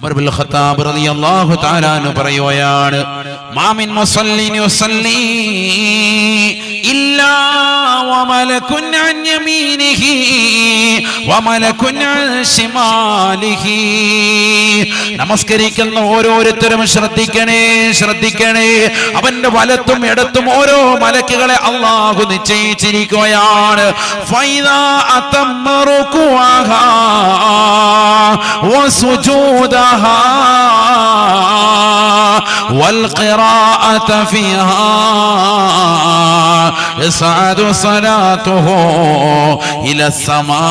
Umar bin Khattab റളിയല്ലാഹു തആല അൻഹു പറയുകയാണ്, മാമിൻ മുസല്ലിൻ യുസല്ലി ഇല്ലാ വമലകുൻ അൻ യമീനിഹി വമലകുൻ അൻ ശിമാലിഹി. നമസ്കരിക്കുന്ന ഓരോരുത്തരും ശ്രദ്ധിക്കണേ, അവന്റെ വലത്തും ഇടത്തും ഓരോ മലക്കുകളെ അല്ലാഹു നിശ്ചയിച്ചിരിക്കുകയാണ്. ഫൈദാ അതമ്മ റുകൂഅഹാ വസുജൂദഹാ والقراءة فيها يصعد صلاته إلى السماء.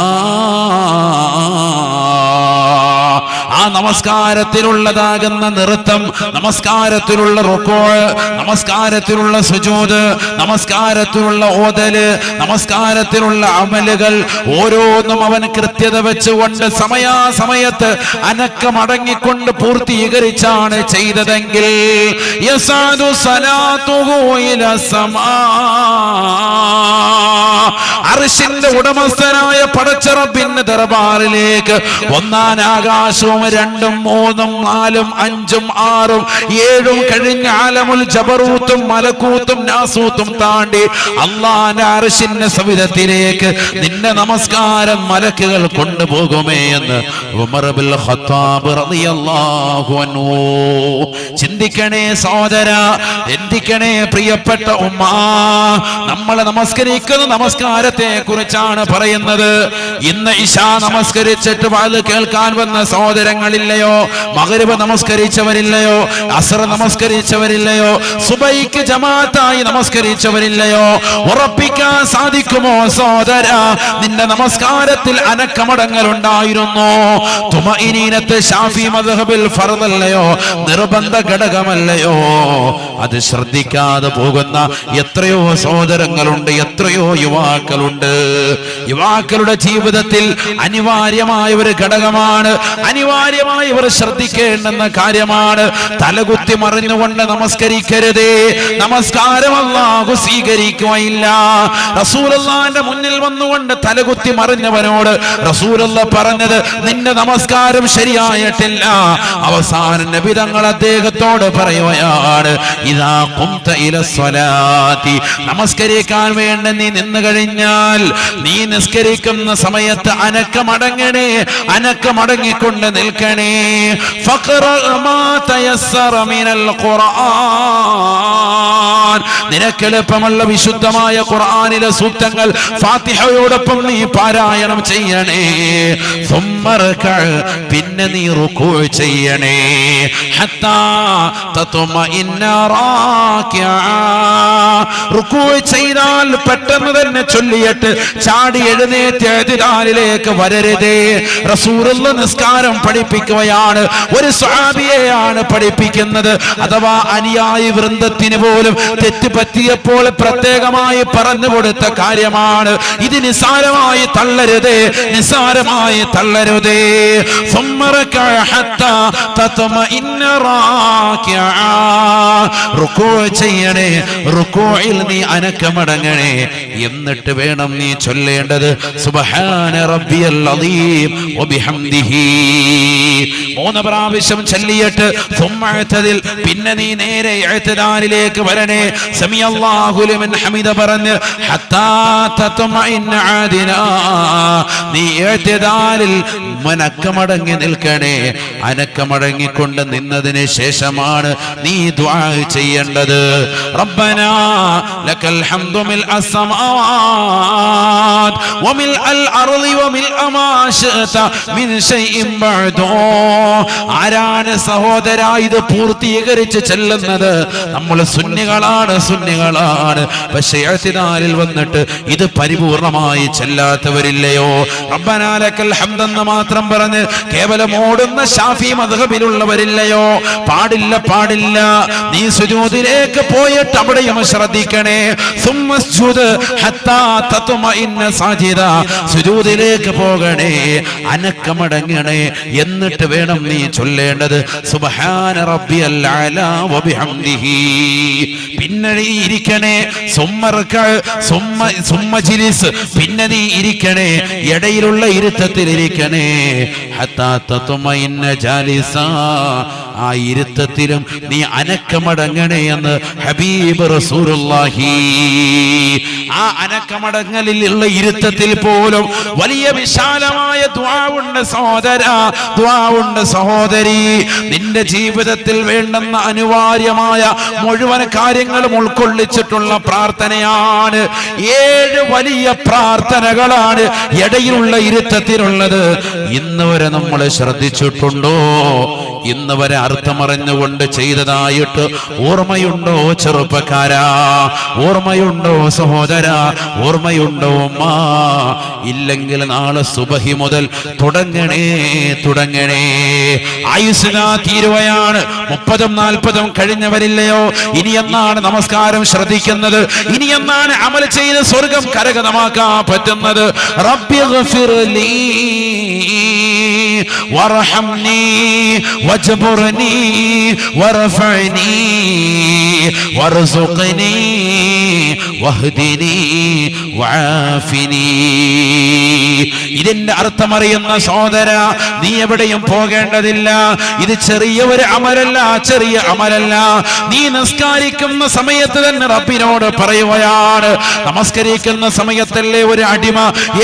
ആ നമസ്കാരത്തിലുള്ളതാകുന്ന നൃത്തം, നമസ്കാരത്തിലുള്ള റുകൂഅ്, നമസ്കാരത്തിലുള്ള സുജൂദ്, നമസ്കാരത്തിലുള്ള ഓതല്, നമസ്കാരത്തിലുള്ള അമലുകൾ ഓരോന്നും അവൻ കൃത്യത വെച്ചുകൊണ്ട് സമയാസമയത്ത് അനക്കമടങ്ങിക്കൊണ്ട് പൂർത്തീകരിച്ചാണ് ചെയ്തതെങ്കിൽ യസാദു സലാത്തുഹു ഇല സമാ, അർശിന്റെ ഉടമസ്ഥനായ പടച്ച റബ്ബിന്റെ ദർബാറിലേക്ക് ഒന്നാം ആകാശവും 2ഉം 3ഉം 4ഉം 5ഉം 6ഉം 7ഉം കഴിഞ്ഞ ആലമുൽ ജബറൂത്തും മലക്കൂത്തും നാസൂത്തും താണ്ടി അല്ലാഹുവിന്റെ അർശിന്റെ സവിധത്തിലേക്ക് നിന്റെ നമസ്കാരം മലക്കുകൾ കൊണ്ടുപോകുമേ എന്ന് ഉമർ ബിൻ ഖത്താബ് റളിയല്ലാഹു അൻഹു. ചിന്തിക്കണേ സഹോദര, ചിന്തിക്കണേ പ്രിയപ്പെട്ട ഉമ്മ, നമ്മൾ നമസ്കരിക്കുന്ന നമസ്കാരത്തെ കുറിച്ചാണ് പറയുന്നത്. ഇന്ന് ഇശാ നമസ്കരിച്ചിട്ട് വാത് കേൾക്കാൻ വന്ന സഹോദരങ്ങളില്ലയോ? മഗ്രിബ് നമസ്കരിച്ചവരില്ലയോ? അസ്ർ നമസ്കരിച്ചവരില്ലയോ? സുബൈക്ക് ജമാഅത്തായി നമസ്കരിച്ചവരില്ലയോ? ഉറപ്പിക്കാൻ സാധിക്കുമോ സഹോദര, നിന്റെ നമസ്കാരത്തിൽ അനക്കമടങ്ങലുണ്ടായിരുന്നു? തുമഇനീനത്ത് ശാഫി മദ്ഹബിൽ ഫർദല്ലയോ, നിർബന്ധ ഘടകമല്ലയോ? അത് ശ്രദ്ധിക്കാതെ പോകുന്ന എത്രയോ സഹോദരങ്ങളുണ്ട്, എത്രയോ യുവാക്കളുണ്ട്. യുവാക്കളുടെ ജീവിതത്തിൽ അനിവാര്യമായ ഒരു ഘടകമാണ്, അനിവാര്യമായി ഇവർ ശ്രദ്ധിക്കേണ്ടുന്ന കാര്യമാണ്. തലകുത്തി മറിഞ്ഞുകൊണ്ട് നമസ്കരിക്കരുതേ, നമസ്കാരം അല്ലാഹു സ്വീകരിക്കുകയില്ല. റസൂലുള്ളാഹിന്റെ മുന്നിൽ വന്നുകൊണ്ട് തലകുത്തി മറിഞ്ഞവനോട് റസൂലുള്ളാഹി പറഞ്ഞത്, നിന്റെ നമസ്കാരം ശരിയായിട്ടില്ല. അവസാനം നബി തങ്ങൾ അദ്ദേഹത്തോട് പറയുകയാണ്, ഇദാ ഖുംത ഇലസ്സലാത്തി, നമസ്കരിക്കാൻ വേണ്ടി നീ നിന്ന് കഴിഞ്ഞാൽ, നീ നിസ്കരിക്കുന്ന സമയത്ത് അനക്കമടങ്ങണേ, അനക്കമടങ്ങിക്കൊണ്ട് നിൽക്കണേ. ഫഖറ മാ തയസ്സറ മിനൽ ഖുർആൻ, നിനക്ക് എളുപ്പമുള്ള വിശുദ്ധമായ ഖുർആനിലെ സൂക്തങ്ങൾ ഫാത്തിഹയോടൊപ്പം നീ പാരായണം ചെയ്യണേ. സുമ്മ റകഅ, പിന്നെ നീ റുകൂഅ് ചെയ്യണേ. ഹത്താ തത്മഇന്ന റാകിഅ, റുകൂഅ് ചെയ്താൽ പെട്ടെന്ന് തന്നെ ചൊല്ലിയിട്ട് ചാടി എഴുന്നേറ്റ് ഇഅ്തിദാലിലേക്ക് വരരുതേ. റസൂലുള്ളാഹി നിസ്കാരം പഠിപ്പിക്കുകയാണ്, ഒരു സ്വഹാബിയെയാണ് പഠിപ്പിക്കുന്നത്. അഥവാ അനുയായി വൃന്ദത്തിന് പോലും തെറ്റ് പറ്റിയപ്പോൾ പ്രത്യേകമായി പറഞ്ഞു കൊടുത്ത കാര്യമാണ്. ഇത് നിസ്സാരമായി തള്ളരുതേ, നിസ്സാരമായി തള്ളരുതേ. റുകൂഅ് ചെയ്യണേ, റുകൂഇൽ നീ അനക്കമടങ്ങണേ. എന്നിട്ട് വേണം നീ ചൊല്ലേണ്ടത് സുബ്ഹാന റബ്ബിയൽ അദീം വബിഹംദിഹി. 3 പ്രാവശ്യം ചൊല്ലിയിട്ട് സുമ്മഅതദിൽ, പിന്നെ നീ നേരെ ഇഅ്തിദാലിലേക്ക് വരണേ. സമിഅല്ലാഹു ലിമൻ ഹമിദ പറഞ്ഞ് ഹത്താ തത്മഇന്ന ആദിനാ, നീ ഇഅ്തിദാലിൽ അനക്കമടങ്ങി നിൽക്കണേ. അനക്കമടങ്ങിക്കൊണ്ട് നിന്നതിന് ശേഷമാണ് നീ ദുആ ചെയ്യേണ്ടത്. റബ്ബനാ ലക്കൽ ഹംദു മിൽ അസ്സമാവാത് വമിൽ അൽ അർളി വമിൽ മാ ശഅത മിൻ ശൈഇൻ ബഅദു. ആരാണ് സഹോദരാ ഇത് പൂർത്തീകരിച്ച് ചെല്ലുന്നത്? നമ്മൾ സുന്നികളാണ്, സുന്നികളാണ്. പക്ഷേ ഇഅ്തിദാലിൽ വന്നിട്ട് ഇത് പരിപൂർണമായി ചെല്ലാത്തവരില്ലയോ? റബ്ബനാ ലക്കൽ ഹംദ് എന്ന് മാത്രം പറഞ്ഞ് കേവലം ഓടുന്ന ശാഫി മദ്ഹബിലുള്ളവരില്ലയോ? പാടില്ല, പാടില്ല. നീ സുജൂദിലേക്ക് പോയിട്ട് അവിടെയും ശ്രദ്ധിക്കണേ. സുമ്മസ്ജുദ് ഹത്താ തത്മഇന്ന സാജിദ, സുജൂദിലേക്ക് പോകണേ, അനക്കമടങ്ങണേ. എന്നിട്ട് വേണം നീ ചൊല്ലേണ്ടത് സുബ്ഹാന റബ്ബിയൽ അലാ വബിഹംദിഹി. പിന്നെ നീ ഇരിക്കണേ സുമ്മ ജിലിസ്, പിന്നെ നീ ഇരിക്കണേ ഇടയിലുള്ള ഇരുത്തത്തിൽ ഇരിക്കണേ. ഹത്താ തത്മഇന്ന ജാലിസാ, ആ ഇരുത്തത്തിലും നീ അനക്കമടങ്ങണേ എന്ന് ഹബീബ് റസൂലുള്ളാഹി. ആ അനക്കമടങ്ങലിലുള്ള ഇരുത്തത്തിൽ പോലും വലിയ വിശാലമായ ദുആ ഉണ്ട് സഹോദരാ, ദുആ ഉണ്ട് സഹോദരി. നിന്റെ ജീവിതത്തിൽ വേണ്ടുന്ന അനിവാര്യമായ മുഴുവൻ കാര്യങ്ങളും ഉൾക്കൊള്ളിച്ചിട്ടുള്ള പ്രാർത്ഥനയാണ്. 7 വലിയ പ്രാർത്ഥനകളാണ് ഇടയിലുള്ള ഇരുത്തത്തിലുള്ളത്. ഇന്ന് വരെ നമ്മൾ ശ്രദ്ധിച്ചിട്ടുണ്ടോ? ഇന്ന് വരെ അർത്ഥമറിഞ്ഞുകൊണ്ട് ചെയ്തതായിട്ട് ഓർമ്മയുണ്ടോ ചെറുപ്പക്കാരാ? ഓർമ്മയുണ്ടോ സഹോദരാ? ഓർമ്മയുണ്ടോ ഉമ്മ? ഇല്ലെങ്കിൽ നാളെ സുബഹി മുതൽ തുടങ്ങണേ. ആയുസ്സാ തീരുവയാണ്. 30ഉം 40ഉം കഴിഞ്ഞവരില്ലയോ? ഇനി എന്നാണ് നമസ്കാരം ശ്രദ്ധിക്കുന്നത്? ഇനി എന്നാണ് അമൽ ചെയ്ത് സ്വർഗം കരഗതമാക്കാൻ പറ്റുന്നത്? റബ്ബിഗ്ഫിർലി വർഹംനി വജ്ബുർനി വർഫഅനി വർസുഖ്നി വഹ്ദിനി വആഫിനി. ഇതിന്റെ അർത്ഥമറിയുന്ന സഹോദര, നീ എവിടെയും പോകേണ്ടതില്ല. ഇത് ചെറിയ ഒരു അമലല്ല, ചെറിയ അമലല്ല. നീ നമസ്കരിക്കുന്ന സമയത്ത് തന്നെ റബ്ബിനോട് പറയുകയാണ്. നമസ്കരിക്കുന്ന സമയത്തല്ലേ ഒരു അടിമ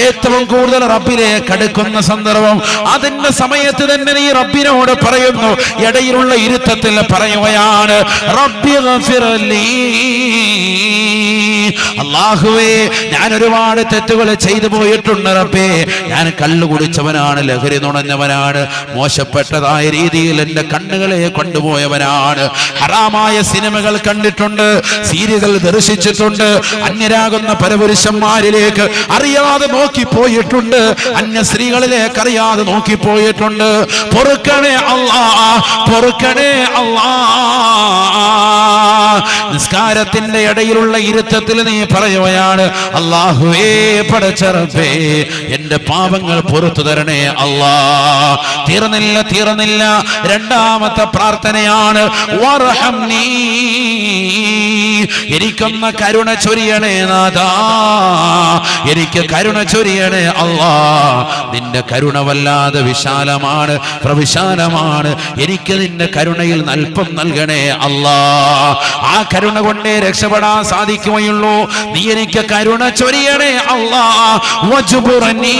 ഏറ്റവും കൂടുതൽ റബ്ബിലേക്ക് അടുക്കുന്ന സന്ദർഭം. അതിന്റെ സമയത്ത് തന്നെ നീ റബ്ബിനോട് പറയുന്നു. ഇടയിലുള്ള ഇരുത്തത്തിൽ പറയുകയാണ്, റബ്ബിഗ്ഫിർലി, അല്ലാഹുവേ ഞാൻ ഒരുപാട് തെറ്റുകൾ ചെയ്തു പോയിട്ടുണ്ട് റബ്ബേ. ഞാൻ കള്ളു കുടിച്ചവനാണ്, ലഹരി നുണഞ്ഞവനാണ്, മോശപ്പെട്ടതായ രീതിയിൽ എന്റെ കണ്ണുകളെ കൊണ്ടുപോയവനാണ്, ഹറാമായ സിനിമകൾ കണ്ടിട്ടുണ്ട്, സീരിയലുകൾ ദർശിച്ചിട്ടുണ്ട്, അന്യരാകുന്ന പരപുരുഷന്മാരിലേക്ക് അറിയാതെ നോക്കിപ്പോയിട്ടുണ്ട്, അന്യ സ്ത്രീകളിലേക്ക് അറിയാതെ നോക്കിപ്പോയിട്ടുണ്ട്. പൊറുക്കണേ അല്ലാ, പൊറുക്കണേ അല്ലാ. നിസ്കാരത്തിന്റെ ഇടയിലുള്ള ഇരുത്തത്തിൽ നീ പറയുകയാണ്, അല്ലാഹുവേ പടച്ച റബ്ബേ എന്റെ പാപങ്ങൾ പുറത്തു തരണേ അല്ലാ. തീർന്നില്ല. രണ്ടാമത്തെ പ്രാർത്ഥനയാണ്, വർഹംനി, എനിക്കൊന്ന് കരുണ ചൊരിയണേ നാഥാ, എനിക്ക് കരുണ ചൊരിയണേ അല്ലാ. നിന്റെ കരുണ വല്ലാതെ വിശാലമാണ്, പ്രവിശാലമാണ്. എനിക്ക് നിന്റെ കരുണയിൽ അല്പം നൽകണേ അല്ലാ. ആ കരുണ കൊണ്ടേ രക്ഷപ്പെടാൻ സാധിക്കുകയുള്ളൂ. നീ എനിക്ക് കരുണ ചൊരിയണേ അല്ലാ. വജ്ബുർനി,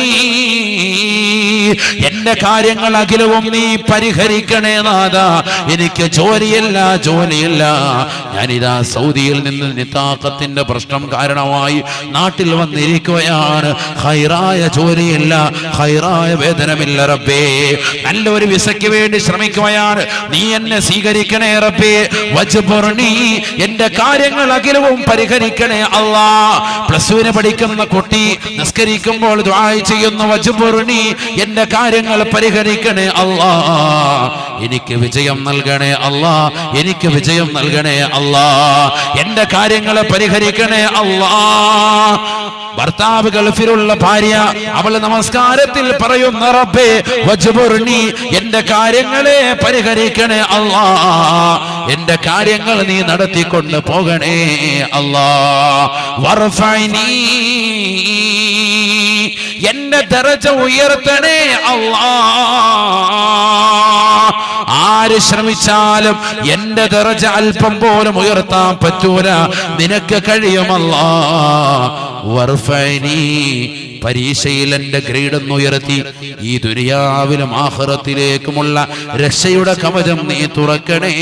എന്റെ കാര്യങ്ങൾ അഖിലവും നീ പരിഹരിക്കണേ നാഥാ. എനിക്ക് ജോലിയില്ല. ഞാനിതാ സൗദിയിൽ നിന്ന് നിതാഖത്തിന്റെ പ്രശ്നം കാരണമായി നാട്ടിൽ വന്നിരിക്കുകയാണ്. ഹൈറായ ജോലിയില്ല, ഹൈറായ വേതനമില്ല റബ്ബേ. നല്ലൊരു വിസയ്ക്ക് വേണ്ടി ശ്രമിക്കുകയാണ്. നീ എന്നെ സ്വീകരിക്കണേ റബ്ബേ. വജ്ബുർനി, എന്റെ കാര്യങ്ങൾ അഖിലവും പരിഹരിക്കണേ അല്ലാ. +2 പഠിക്കുന്ന കുട്ടി നിസ്കരിക്കുമ്പോൾ ദുആ ചെയ്യുന്നു, വജ്ബുർനി, എന്റെ കാര്യങ്ങൾ പരിഹരിക്കണേ അല്ലാ. എനിക്ക് വിജയം നൽകണേ അല്ലാ, എനിക്ക് വിജയം നൽകണേ അല്ലാ. എന്റെ കാര്യങ്ങൾ പരിഹരിക്കണേ അല്ലാ. ഭർത്താവ് ഗൾഫിലുള്ള ഭാര്യ, അവൾ നമസ്കാരത്തിൽ പറയുന്ന റബ്ബേ വജ്ബുർനി, എന്റെ കാര്യങ്ങളെ പരിഹരിക്കണേ അല്ലാ. എന്റെ കാര്യങ്ങൾ നീ നടത്തിക്കൊണ്ട് പോകണേ അല്ലാ. വർഫഅനി, എന്റെ ദറജ ഉയർത്തണേ അല്ലാ. ആര് ശ്രമിച്ചാലും എന്റെ ദറജ അല്പം പോലും ഉയർത്താൻ പറ്റൂല, നിനക്ക് കഴിയുമല്ലാ. വർഫഅനി, പരീക്ഷയിൽ എന്റെ ഗ്രേഡ് ഒന്ന് ഉയർത്തി ഈ ദുനിയാവിലും ആഖിറത്തിലേക്കുമുള്ള രക്ഷയുടെ കവചം നീ തുറക്കണേ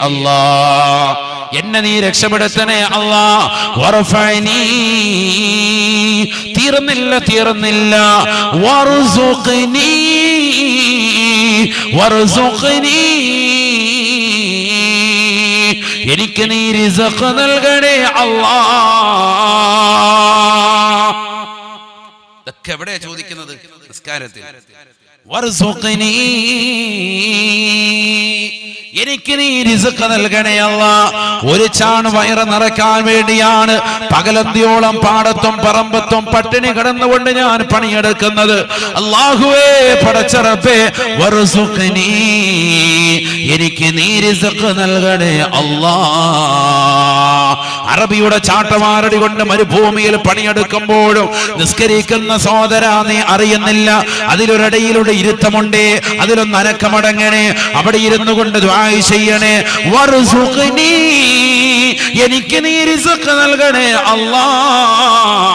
അല്ലാ. എന്നെ നീ രക്ഷപ്പെടുത്തണേ അല്ലാ. വർഫഅനി, തീർന്നില്ല. വർസുഖ്നി, എനിക്ക് നീ റിസ്ഖ് നൽകണേ അല്ലാ. ഇതൊക്കെ എവിടെയാ ചോദിക്കുന്നത്? നിസ്കാരത്തിൽ. വർസുഖ്നി, എനിക്ക് നീ റിസ്ക് നൽകണേ അല്ലാഹ്. ഒരു ചാൺ വയറ് നിറയ്ക്കാൻ വേണ്ടിയാണ് പകലന്തിയോളം പാടത്തും പറമ്പത്തും പട്ടിണി കിടന്നുകൊണ്ട് ഞാൻ പണിയെടുക്കുന്നത്. അല്ലാഹുവേ പടച്ച റബ്ബേ വർസുഖ്നി, എനിക്ക് നീ റിസ്ക് നൽകണേ അല്ലാഹ്. അറബിയുടെ ചാട്ടമാരടി കൊണ്ട് മരുഭൂമിയിൽ പണിയെടുക്കുമ്പോഴും നിസ്കരിക്കുന്ന സഹോദരാ നീ അറിയുന്നില്ല, അതിലൊരിടയിലൂടെ ഇരുത്തമുണ്ടേ, അതിലൊന്ന് അനക്കമടങ്ങണേ, അവിടെ ഇരുന്നു കൊണ്ട് ദുആ ചെയ്യണേ. വർസുഖ്നി, എനിക്ക് നീ റിസ്ക് നൽകണേ അല്ലാഹ്.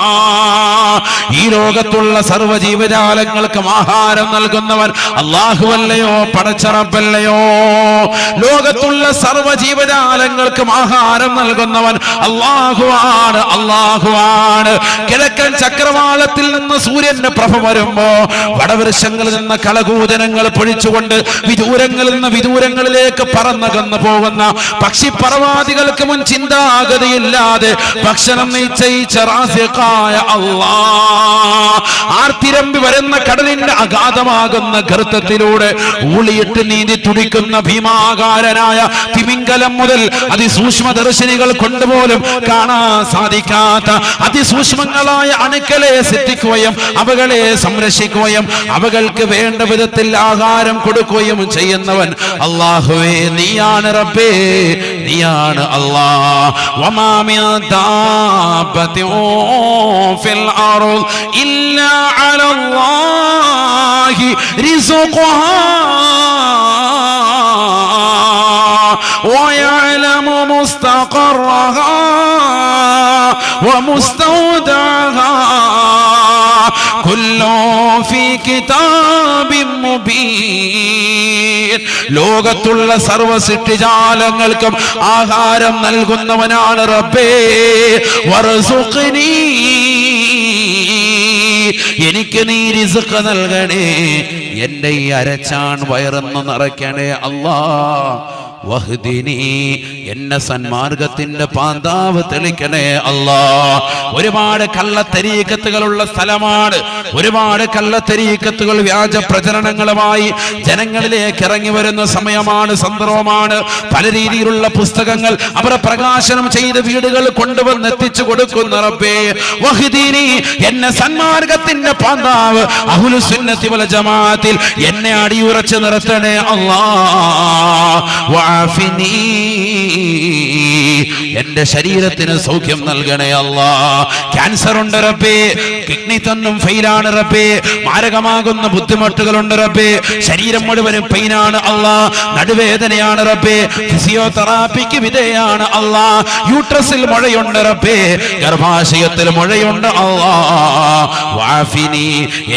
ഈ ലോകത്തുള്ള സർവ്വ ജീവജാലങ്ങൾക്കും ആഹാരം നൽകുന്നവൻ അല്ലാഹുവല്ലയോ, പടച്ച റബ്ബല്ലയോ. ലോകത്തുള്ള സർവ്വ ജീവജാലങ്ങൾക്കും ആഹാരം നൽകുന്നവൻ അല്ലാഹുവാണ്, അല്ലാഹുവാണ്. കിഴക്കൻ ചക്രവാളത്തിൽ നിന്ന് സൂര്യന്റെ പ്രഭ വരുമ്പോ വടവൃക്ഷങ്ങളിൽ നിന്ന് കളകൂജനങ്ങൾ പൊഴിച്ചുകൊണ്ട് വിദൂരങ്ങളിൽ നിന്ന് വിദൂരങ്ങളിലേക്ക് പറന്നകന്നു പോകുന്ന പക്ഷിപ്പറവാദികൾക്ക് മുൻ ചിന്താഗതിയില്ലാതെ ഭക്ഷണം നിശ്ചയിച്ച റാസിഖായ അല്ലാഹ് ആർത്തിരമ്പി വരുന്ന കടലിന്റെ അഗാധമാകുന്ന ഗർത്തത്തിലൂടെ ഊളിയിട്ട് നീന്തി തുടിക്കുന്ന ഭീമാകാരനായ തിമിംഗലം മുതൽ അതിസൂക്ഷ്മദർശിനികൾ കൊണ്ടുപോലും കാണാൻ സാധിക്കാത്ത അതിസൂക്ഷ്മങ്ങളായ അണുക്കളെ സൃഷ്ടിക്കുകയും അവകളെ സംരക്ഷിക്കുകയും അവകൾക്ക് വേണ്ട വിധത്തിൽ ആഹാരം കൊടുക്കുകയും ചെയ്യുന്നവൻ അല്ലാഹുവേ നീയാണ് റബ്ബേ, നീയാണ് അല്ലാഹ്. വമാ മിൻ ദാബത്തിൻ ഫിൽ അർദ് ഇല്ലാ അലല്ലാഹി റിസ്ഖുഹാ ويعلم مستقرها ومستودعها كل في كتاب مبين. ലോകത്തുള്ള സർവ്വ സൃഷ്ടിജാലങ്ങൾക്കും ആഹാരം നൽകുന്നവനാണ് റബ്ബേ. വർസുഖ്നി, എനിക്ക് നീ റിസ്ക് നൽകണേ, എന്റെ ഈ അരച്ചാൻ വയറൊന്ന് നിറയ്ക്കണേ അല്ലാഹ്. വഹ്ദിനി, എന്നെ സന്മാർഗത്തിന്റെ പാന്താവ് തെളിക്കണേ അല്ലാഹ്. ഒരുപാട് കള്ളത്തരീക്കത്തുകളുള്ള സ്ഥലമാണ്, ഒരുപാട് കള്ളത്തരീക്കത്തുകൾ വ്യാജ പ്രചരണങ്ങളുമായി ജനങ്ങളിലേക്ക് ഇറങ്ങി വരുന്ന സമയമാണ്, സന്ദർഭമാണ്. പല രീതിയിലുള്ള പുസ്തകങ്ങൾ അവർ പ്രകാശനം ചെയ്ത് വീടുകൾ കൊണ്ടുവന്ന് എത്തിച്ചു കൊടുക്കുന്ന റബ്ബേ വഹ്ദിനി, എന്നെ സന്മാർഗത്തിന്റെ പാന്താവ് അഹ്ലുസ് സുന്നത്തി വൽ ജമാഅത്തിൽ എന്നെ അടിയുറച്ച് നിർത്തണേ അല്ലാഹ്. എന്റെ ശരീരത്തിന് സൗഖ്യം നൽകണേ അല്ലാഹ്. ക്യാൻസർ ഉണ്ട് റബ്ബേ, കിഡ്നി തന്നും ഫെയിലാണ് റബ്ബേ, മാരകമാകുന്ന ബുദ്ധിമുട്ടുകളുണ്ട് റബ്ബേ, ശരീരം മുഴുവനും പെയിനാണ് അല്ലാഹ്, നടുവേദനയാണ് റബ്ബേ, ഫിസിയോതെറാപ്പിക്ക് വിധേയാണ് അല്ലാഹ്, യൂട്രസിൽ മുഴയുണ്ട് റബ്ബേ, ഗർഭാശയത്തിൽ മുഴയുണ്ട് അല്ലാഹ്. വാഫിനി,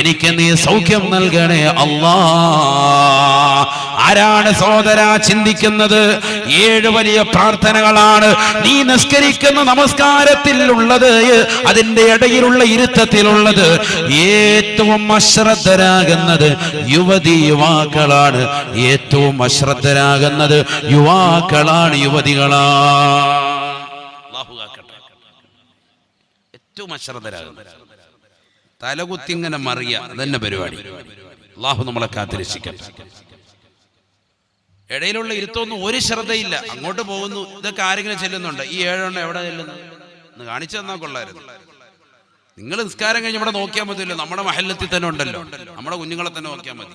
എനിക്ക് നീ സൗഖ്യം നൽകണേ അല്ലാഹ്. ആരാണ് സഹോദരാ ചിന്തിക്കുന്നത്? 7 വലിയ പ്രാർത്ഥനകളാണ് നീ നിസ്കരിക്കുന്ന നമസ്കാരത്തിൽ ഉള്ളത്, അതിന്റെ ഇടയിലുള്ള ഇരുത്തത്തിലുള്ളത്. ഏറ്റവും അശ്രദ്ധരാകുന്നത് യുവതിയുവാക്കളാണ്, ഏറ്റവും അശ്രദ്ധരാകുന്നത് യുവാക്കളാണ്, യുവതികളാണ്. ഏറ്റവും അശ്രദ്ധരാകുന്നത് തലകുത്തിങ്ങനെ മറിയ, അതന്നെ പരിപാടി. അല്ലാഹു നമ്മളെ കാത്തിരക്ഷിക്കട്ടെ. ഇടയിലുള്ള ഇരുത്തൊന്നും ഒരു ശ്രദ്ധയില്ല, അങ്ങോട്ട് പോകുന്നു. ഇതൊക്കെ ആരെങ്കിലും ചെല്ലുന്നുണ്ട്? ഈ 7 എവിടെ ചെല്ലുന്നു എന്ന് കാണിച്ചു തന്നാൽ കൊള്ളായിരുന്നു. നിങ്ങൾ നിസ്കാരം കഴിഞ്ഞ് ഇവിടെ നോക്കിയാൽ മതിയല്ലോ, നമ്മുടെ മഹല്ലത്തിൽ തന്നെ ഉണ്ടല്ലോ, നമ്മുടെ കുഞ്ഞുങ്ങളെ തന്നെ നോക്കിയാൽ മതി.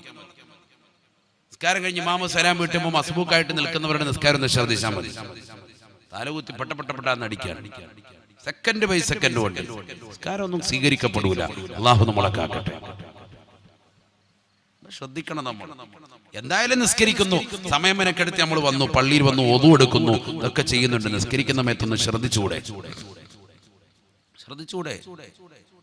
നിസ്കാരം കഴിഞ്ഞ് ഇമാമ സലാം വീട്ടുമ്പോൾ മസ്ബൂക്കായിട്ട് നിൽക്കുന്നവരുടെ നിസ്കാരം ഒന്ന് ശ്രദ്ധിച്ചാൽ മതി. തലകുത്തി പെട്ടപ്പെട്ടാന്ന് അടിക്കുകയാണ്, സെക്കൻഡ് ബൈ സെക്കൻഡ് കൊണ്ട്. നിസ്കാരം ഒന്നും സ്വീകരിക്കപ്പെടൂല. അല്ലാഹു നമ്മളെ കാക്കട്ടെ. ശ്രദ്ധിക്കണം. നമ്മൾ എന്തായാലും നിസ്കരിക്കുന്നു, സമയം മെനക്കെടുത്ത് നമ്മൾ വന്നു, പള്ളിയിൽ വന്നു, ഒതു എടുക്കുന്നു, ഇതൊക്കെ ചെയ്യുന്നുണ്ട്. നിസ്കരിക്കുന്ന സമയത്തൊന്ന് ശ്രദ്ധിച്ചുകൂടെ?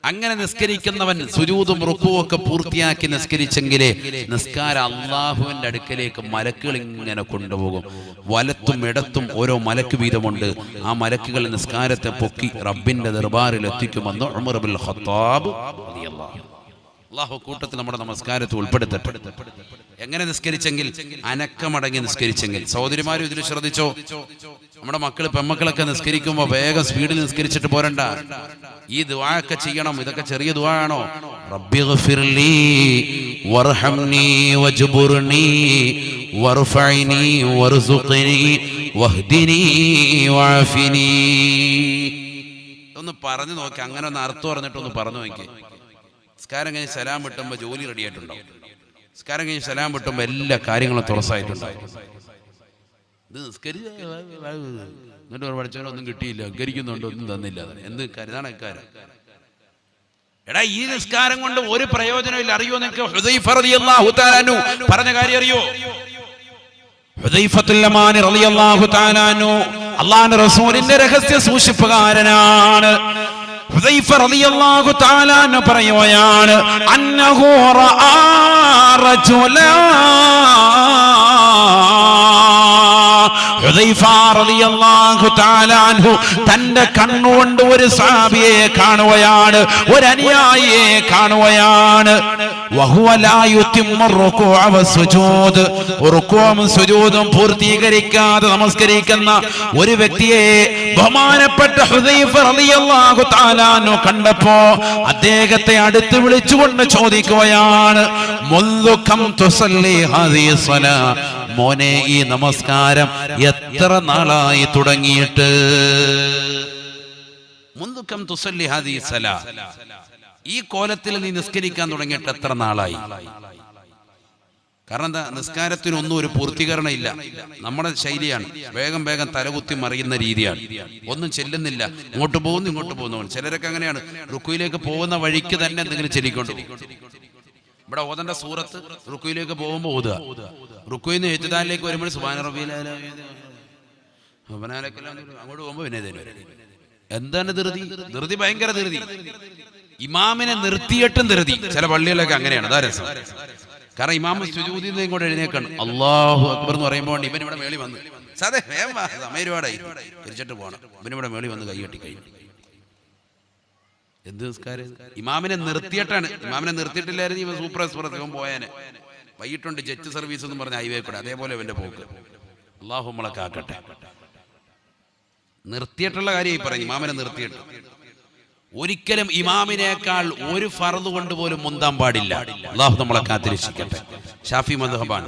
അങ്ങനെ നിസ്കരിക്കുന്നവൻ സുജൂദും റുക്കുവും ഒക്കെ പൂർത്തിയാക്കി നിസ്കരിച്ചെങ്കിലേ നിസ്കാരം അള്ളാഹുവിന്റെ അടുക്കലേക്ക് മലക്കുകൾ ഇങ്ങനെ കൊണ്ടുപോകും. വലത്തും ഇടത്തും ഓരോ മലക്ക് വീതമുണ്ട്. ആ മലക്കുകൾ നിസ്കാരത്തെ പൊക്കി റബ്ബിന്റെ ദർബാറിൽ എത്തിക്കുമെന്ന് ഉമർ ഇബ്നുൽ ഖത്താബ് റളിയല്ലാഹു അൻഹു. അല്ലാഹു കൂട്ടത്തിൽ നമ്മുടെ നമസ്കാരത്തെ ഉൾപ്പെടുത്തട്ടെ. എങ്ങനെ നിസ്കരിച്ചെങ്കിൽ? അനക്കമടങ്ങി നിസ്കരിച്ചെങ്കിൽ. സഹോദരിമാരും ഇതിൽ ശ്രദ്ധിച്ചോ, നമ്മുടെ മക്കള് പെമ്മക്കളൊക്കെ നിസ്കരിക്കുമ്പോ വേഗം സ്പീഡിൽ നിസ്കരിച്ചിട്ട് പോരണ്ട. ഈ ദുആ ഒക്കെ ചെയ്യണം. ഇതൊക്കെ ചെറിയ ദുആ ആണോ? റബ്ബിഗ്ഫിർലി വർഹംനി വജ്ബുർനി വർഫഇനി വർസുഖ്നി വഹ്ദിനി വഅഫിനി. ഒന്ന് പറഞ്ഞു നോക്കി, അങ്ങനെ ഒന്ന് അർത്ഥം പറഞ്ഞിട്ടൊന്ന് പറഞ്ഞു നോക്കി. നിസ്കാരം കഴിഞ്ഞ് സലാം വിട്ടുമ്പോൾ ജോലി റെഡി ആയിട്ടുണ്ടാവും. നിസ്കാരം കഴിഞ്ഞ് സലാം വിട്ടുമ്പോൾ എല്ലാ കാര്യങ്ങളും തുറസായിട്ടുണ്ടാവും. ഇത് എന്നിട്ട് പഠിച്ചവനൊന്നും കിട്ടിയില്ല, കരിക്കുന്നുണ്ടോ ഒന്നും തന്നില്ല. എന്ത് കരുതാണ് ഇക്കാരം? എടാ, ഈ നിസ്കാരം കൊണ്ട് ഒരു പ്രയോജനമില്ല. അറിയോ നിങ്ങൾക്ക്? ഹുദൈഫ റളിയല്ലാഹു തആല അൻഹു പറഞ്ഞ കാര്യം അറിയോ? ഹുദൈഫത്തുൽ യമാനി റളിയല്ലാഹു തആല അൻഹു അല്ലാഹുവിന്റെ റസൂലിന്റെ രഹസ്യ സൂക്ഷിപ്പുകാരനാണ്. ഹുദൈഫ റളിയല്ലാഹു തആല അൻഹു പറയുകയാണ്, അന്നഹു റആ റജുലാ. ഹുദൈഫ റളിയല്ലാഹു തആല അൻഹു തന്റെ കണ്ണുകൊണ്ട് ഒരു സഹാബിയെ കാണുകയാണ്, ഒരു അനുയായിയെ കാണുകയാണ്. വഹുവ ലാ യുതിമ്മു റുകൂഅ വസ്സുജൂദ്. റുകൂഉം സുജൂദും പൂർത്തീകരിക്കാതെ നമസ്കരിക്കുന്ന ഒരു വ്യക്തിയെ ബഹുമാനപ്പെട്ട ഹുദൈഫ റളിയല്ലാഹു തആല അൻഹു കണ്ടപ്പോ അദ്ദേഹത്തെ അടുത്ത് വിളിച്ചുകൊണ്ട് ചോദിക്കുകയാണ്, മുൻദു കം തുസല്ലി ഹാദിഹി സ്വലാ. മോനെ, ഈ നമസ്കാരം എത്ര നാളായി തുടങ്ങിയിട്ട്? മുൻദു കം തുസല്ലി ഹാദിഹി സ്വലാ, ഈ കോലത്തിൽ നീ നിസ്കരിക്കാൻ തുടങ്ങിയിട്ട് എത്ര നാളായി? കാരണം എന്താ? നിസ്കാരത്തിനൊന്നും ഒരു പൂർത്തീകരണം ഇല്ല. നമ്മുടെ ശൈലിയാണ് വേഗം വേഗം തലകുത്തി മറിയുന്ന രീതിയാണ്. ഒന്നും ചെല്ലുന്നില്ല, ഇങ്ങോട്ട് പോകുന്നു ഇങ്ങോട്ട് പോകുന്നു. ചിലരൊക്കെ അങ്ങനെയാണ്, റുക്കുയിലേക്ക് പോകുന്ന വഴിക്ക് തന്നെ എന്തെങ്കിലും ചെല്ലിക്കൊണ്ട്. ഇവിടെ ഓതേണ്ട സൂറത്ത് റുക്കുയിലേക്ക് പോകുമ്പോൾ ഓതുക, റുക്കുയിൽ നിന്ന് എഴുതാനിലേക്ക് വരുമ്പോൾ സുബ്ഹാന റബ്ബിയൽ അഅ്ലാ, അങ്ങോട്ട് പോകുമ്പോൾ പിന്നെ എന്താണ് ധൃതി? ധൃതി, ഭയങ്കര ധൃതി. ഇമാമിനെ നിർത്തിയിട്ടും ധൃതി. ചില പള്ളികളിലൊക്കെ അങ്ങനെയാണ്. അതാ രസം. കാരണം ഇമാം സുജൂദിൽ നിന്ന് ഇങ്ങോട്ട് എഴുന്നേക്കാണ്, അല്ലാഹു അക്ബർ എന്ന് പറയുമ്പോൾ ഇവൻ ഇവിടെ മേളി വന്ന് സമയരുപാടായി തിരിച്ചിട്ട് പോകണം. ഇവനിവിടെ മേളി വന്ന് കൈകെട്ടി കഴിഞ്ഞു. എന്ത് നിസ്കാരം? ഇമാമിനെ നിർത്തിയിട്ടാണ്. ഇമാമിനെ നിർത്തിയിട്ടില്ലായിരുന്നു ഇവൻ സൂപ്പർ എക്സ്പ്രസ് ഇവൻ പോയാനെ. വൈകിട്ടുണ്ട് ജെറ്റ് സർവീസ് എന്ന് പറഞ്ഞ ഹൈവേ കൂടെ. അതേപോലെ ഇവന്റെ പോക്ക്. അല്ലാഹു നമ്മളെ കാക്കട്ടെ. നിർത്തിയിട്ടുള്ള കാര്യം ഈ പറയും, ഇമാമിനെ നിർത്തിയിട്ട്. ഒരിക്കലും ഇമാമിനേക്കാൾ ഒരു ഫർദ് കൊണ്ട് പോലും മുന്താൻ പാടില്ല. അല്ലാഹു നമ്മളെ കാത്തിരക്ഷിക്കട്ടെ. ഷാഫി മദ്ഹബാണ്.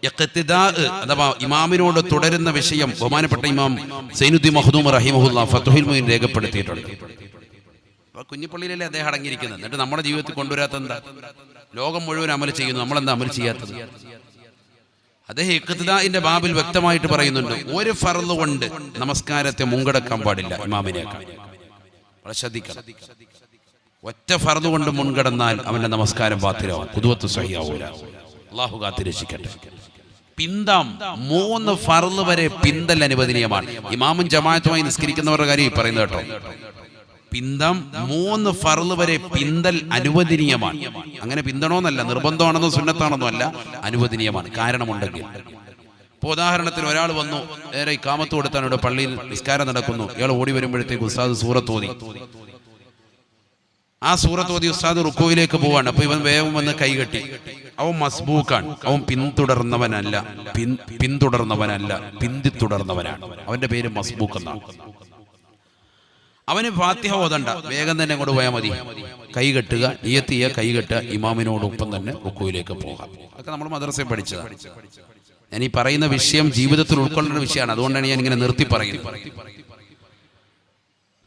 ഇഖ്തിദാ അഥവാ ഇമാമിനോട് തുടരുന്ന വിഷയം ബഹുമാനപ്പെട്ട ഇമാം സൈനുദ്ദീൻ മഖ്ദൂം റഹിമഹുല്ലാഹ് ഫത്ഹുൽ മുഈൻ രേഖപ്പെടുത്തിയിട്ടുണ്ട്. കുഞ്ഞിപ്പള്ളിയിലല്ലേ അദ്ദേഹം അടങ്ങിയിരിക്കുന്നത്. എന്നിട്ട് നമ്മുടെ ജീവിതത്തിൽ കൊണ്ടുവരാത്ത എന്താ? ലോകം മുഴുവൻ അമൽ ചെയ്യുന്നു, നമ്മളെന്താ അമൽ ചെയ്യാത്തത്? അദ്ദേഹം ഇഖ്തിദാഇന്റെ ബാബിൽ വ്യക്തമായിട്ട് പറയുന്നുണ്ട്, ഒരു ഫർദ് കൊണ്ട് നമസ്കാരത്തെ മുൻകടക്കാൻ പാടില്ല ഇമാമിനേക്കാൾ. ശ്രദ്ധിക്കണം. ഒറ്റ ഫർദ് കൊണ്ട് മുൻകടന്നാൽ അവന്റെ നമസ്കാരം ബാത്തിലാവും, ഖുദ്വത്ത് സഹിയാവൂല. അല്ലാഹു കാത്തിരക്ഷിക്കട്ടെ. പിന്തം 3 ഫർദ് വരെ പിന്തൽ അനുവദനീയമാണ്. ഇമാമും ജമാഅത്തുമായി നിസ്കരിക്കുന്നവരുടെ കാര്യം പറയുന്നത് കേട്ടോ. പിന്തം 3 ഫർദ് വരെ പിന്തൽ അനുവദനീയമാണ്. അങ്ങനെ പിന്തണോന്നല്ല, നിർബന്ധമാണെന്നോ സുന്നത്താണെന്നോ അല്ല, അനുവദനീയമാണ്. കാരണമുണ്ടെങ്കിൽ. ഇപ്പോൾ ഉദാഹരണത്തിന് ഒരാൾ വന്നു, നേരെ ഇഖാമത്ത് കൊടുത്താണ്, ഇവിടെ പള്ളിയിൽ നിസ്കാരം നടക്കുന്നു. ഇയാൾ ഓടി വരുമ്പോഴത്തേക്ക് ഉസ്താദ് സൂറത്ത് ഓതി. ആ സൂറത്ത് ഓതി ഉസ്താദ് റുക്കോയിലേക്ക് പോവാണ്. അപ്പൊ ഇവൻ വേഗം വന്ന് കൈകെട്ടി. അവൻ മസ്ബൂക്കാണ്. അവൻ പിന്തുടർന്നവനല്ല, പിന്തിത്തുടർന്നവനാണ്. അവന്റെ പേര് മസ്ബൂക്ക് എന്നാണ്. അവന് ഫാത്തിഹ ഓതണ്ട, വേഗം തന്നെ അങ്ങോട്ട് പോയാൽ മതി. കൈകെട്ടുക, നിയത്തിയ കൈകെട്ടുക, ഇമാമിനോടൊപ്പം തന്നെ റുക്കോയിലേക്ക് പോകാം. അതൊക്കെ നമ്മൾ മദ്രസയിൽ പഠിച്ചതാണ്. ഞാൻ ഈ പറയുന്ന വിഷയം ജീവിതത്തിൽ ഉൾക്കൊള്ളേണ്ട വിഷയമാണ്. അതുകൊണ്ടാണ് ഞാൻ ഇങ്ങനെ നിർത്തി പറയുന്നത്.